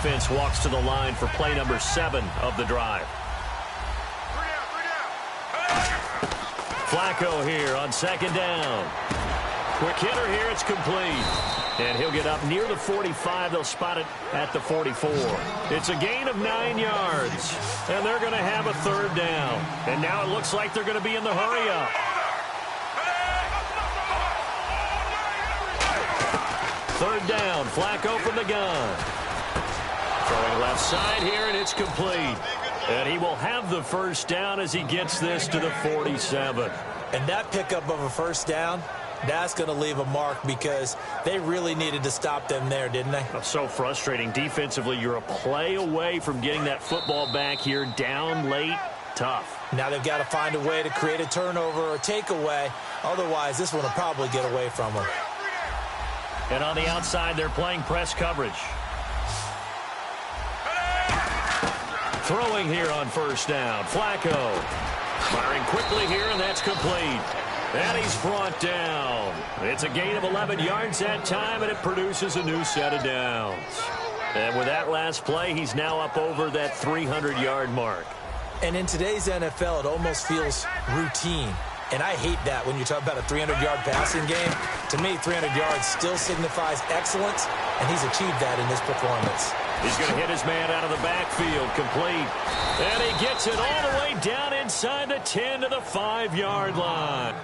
Offense walks to the line for play number 7 of the drive. Flacco here on 2nd down. Quick hitter here, it's complete. And he'll get up near the 45. They'll spot it at the 44. It's a gain of 9 yards. And they're going to have a 3rd down. And now it looks like they're going to be in the hurry-up. 3rd down, Flacco from the gun. Throwing left side here, and it's complete. And he will have the 1st down as he gets this to the 47. And that pickup of a 1st down, that's going to leave a mark because they really needed to stop them there, didn't they? That's so frustrating. Defensively, you're a play away from getting that football back here down late. Tough. Now they've got to find a way to create a turnover or takeaway. Otherwise, this one will probably get away from them. And on the outside, they're playing press coverage. Throwing here on 1st down. Flacco firing quickly here, and that's complete. And he's brought down. It's a gain of 11 yards that time, and it produces a new set of downs. And with that last play, he's now up over that 300-yard mark. And in today's NFL, it almost feels routine. And I hate that when you talk about a 300-yard passing game. To me, 300 yards still signifies excellence, and he's achieved that in this performance. He's going to hit his man out of the backfield, complete. And he gets it all the way down inside the 10 to the 5-yard line.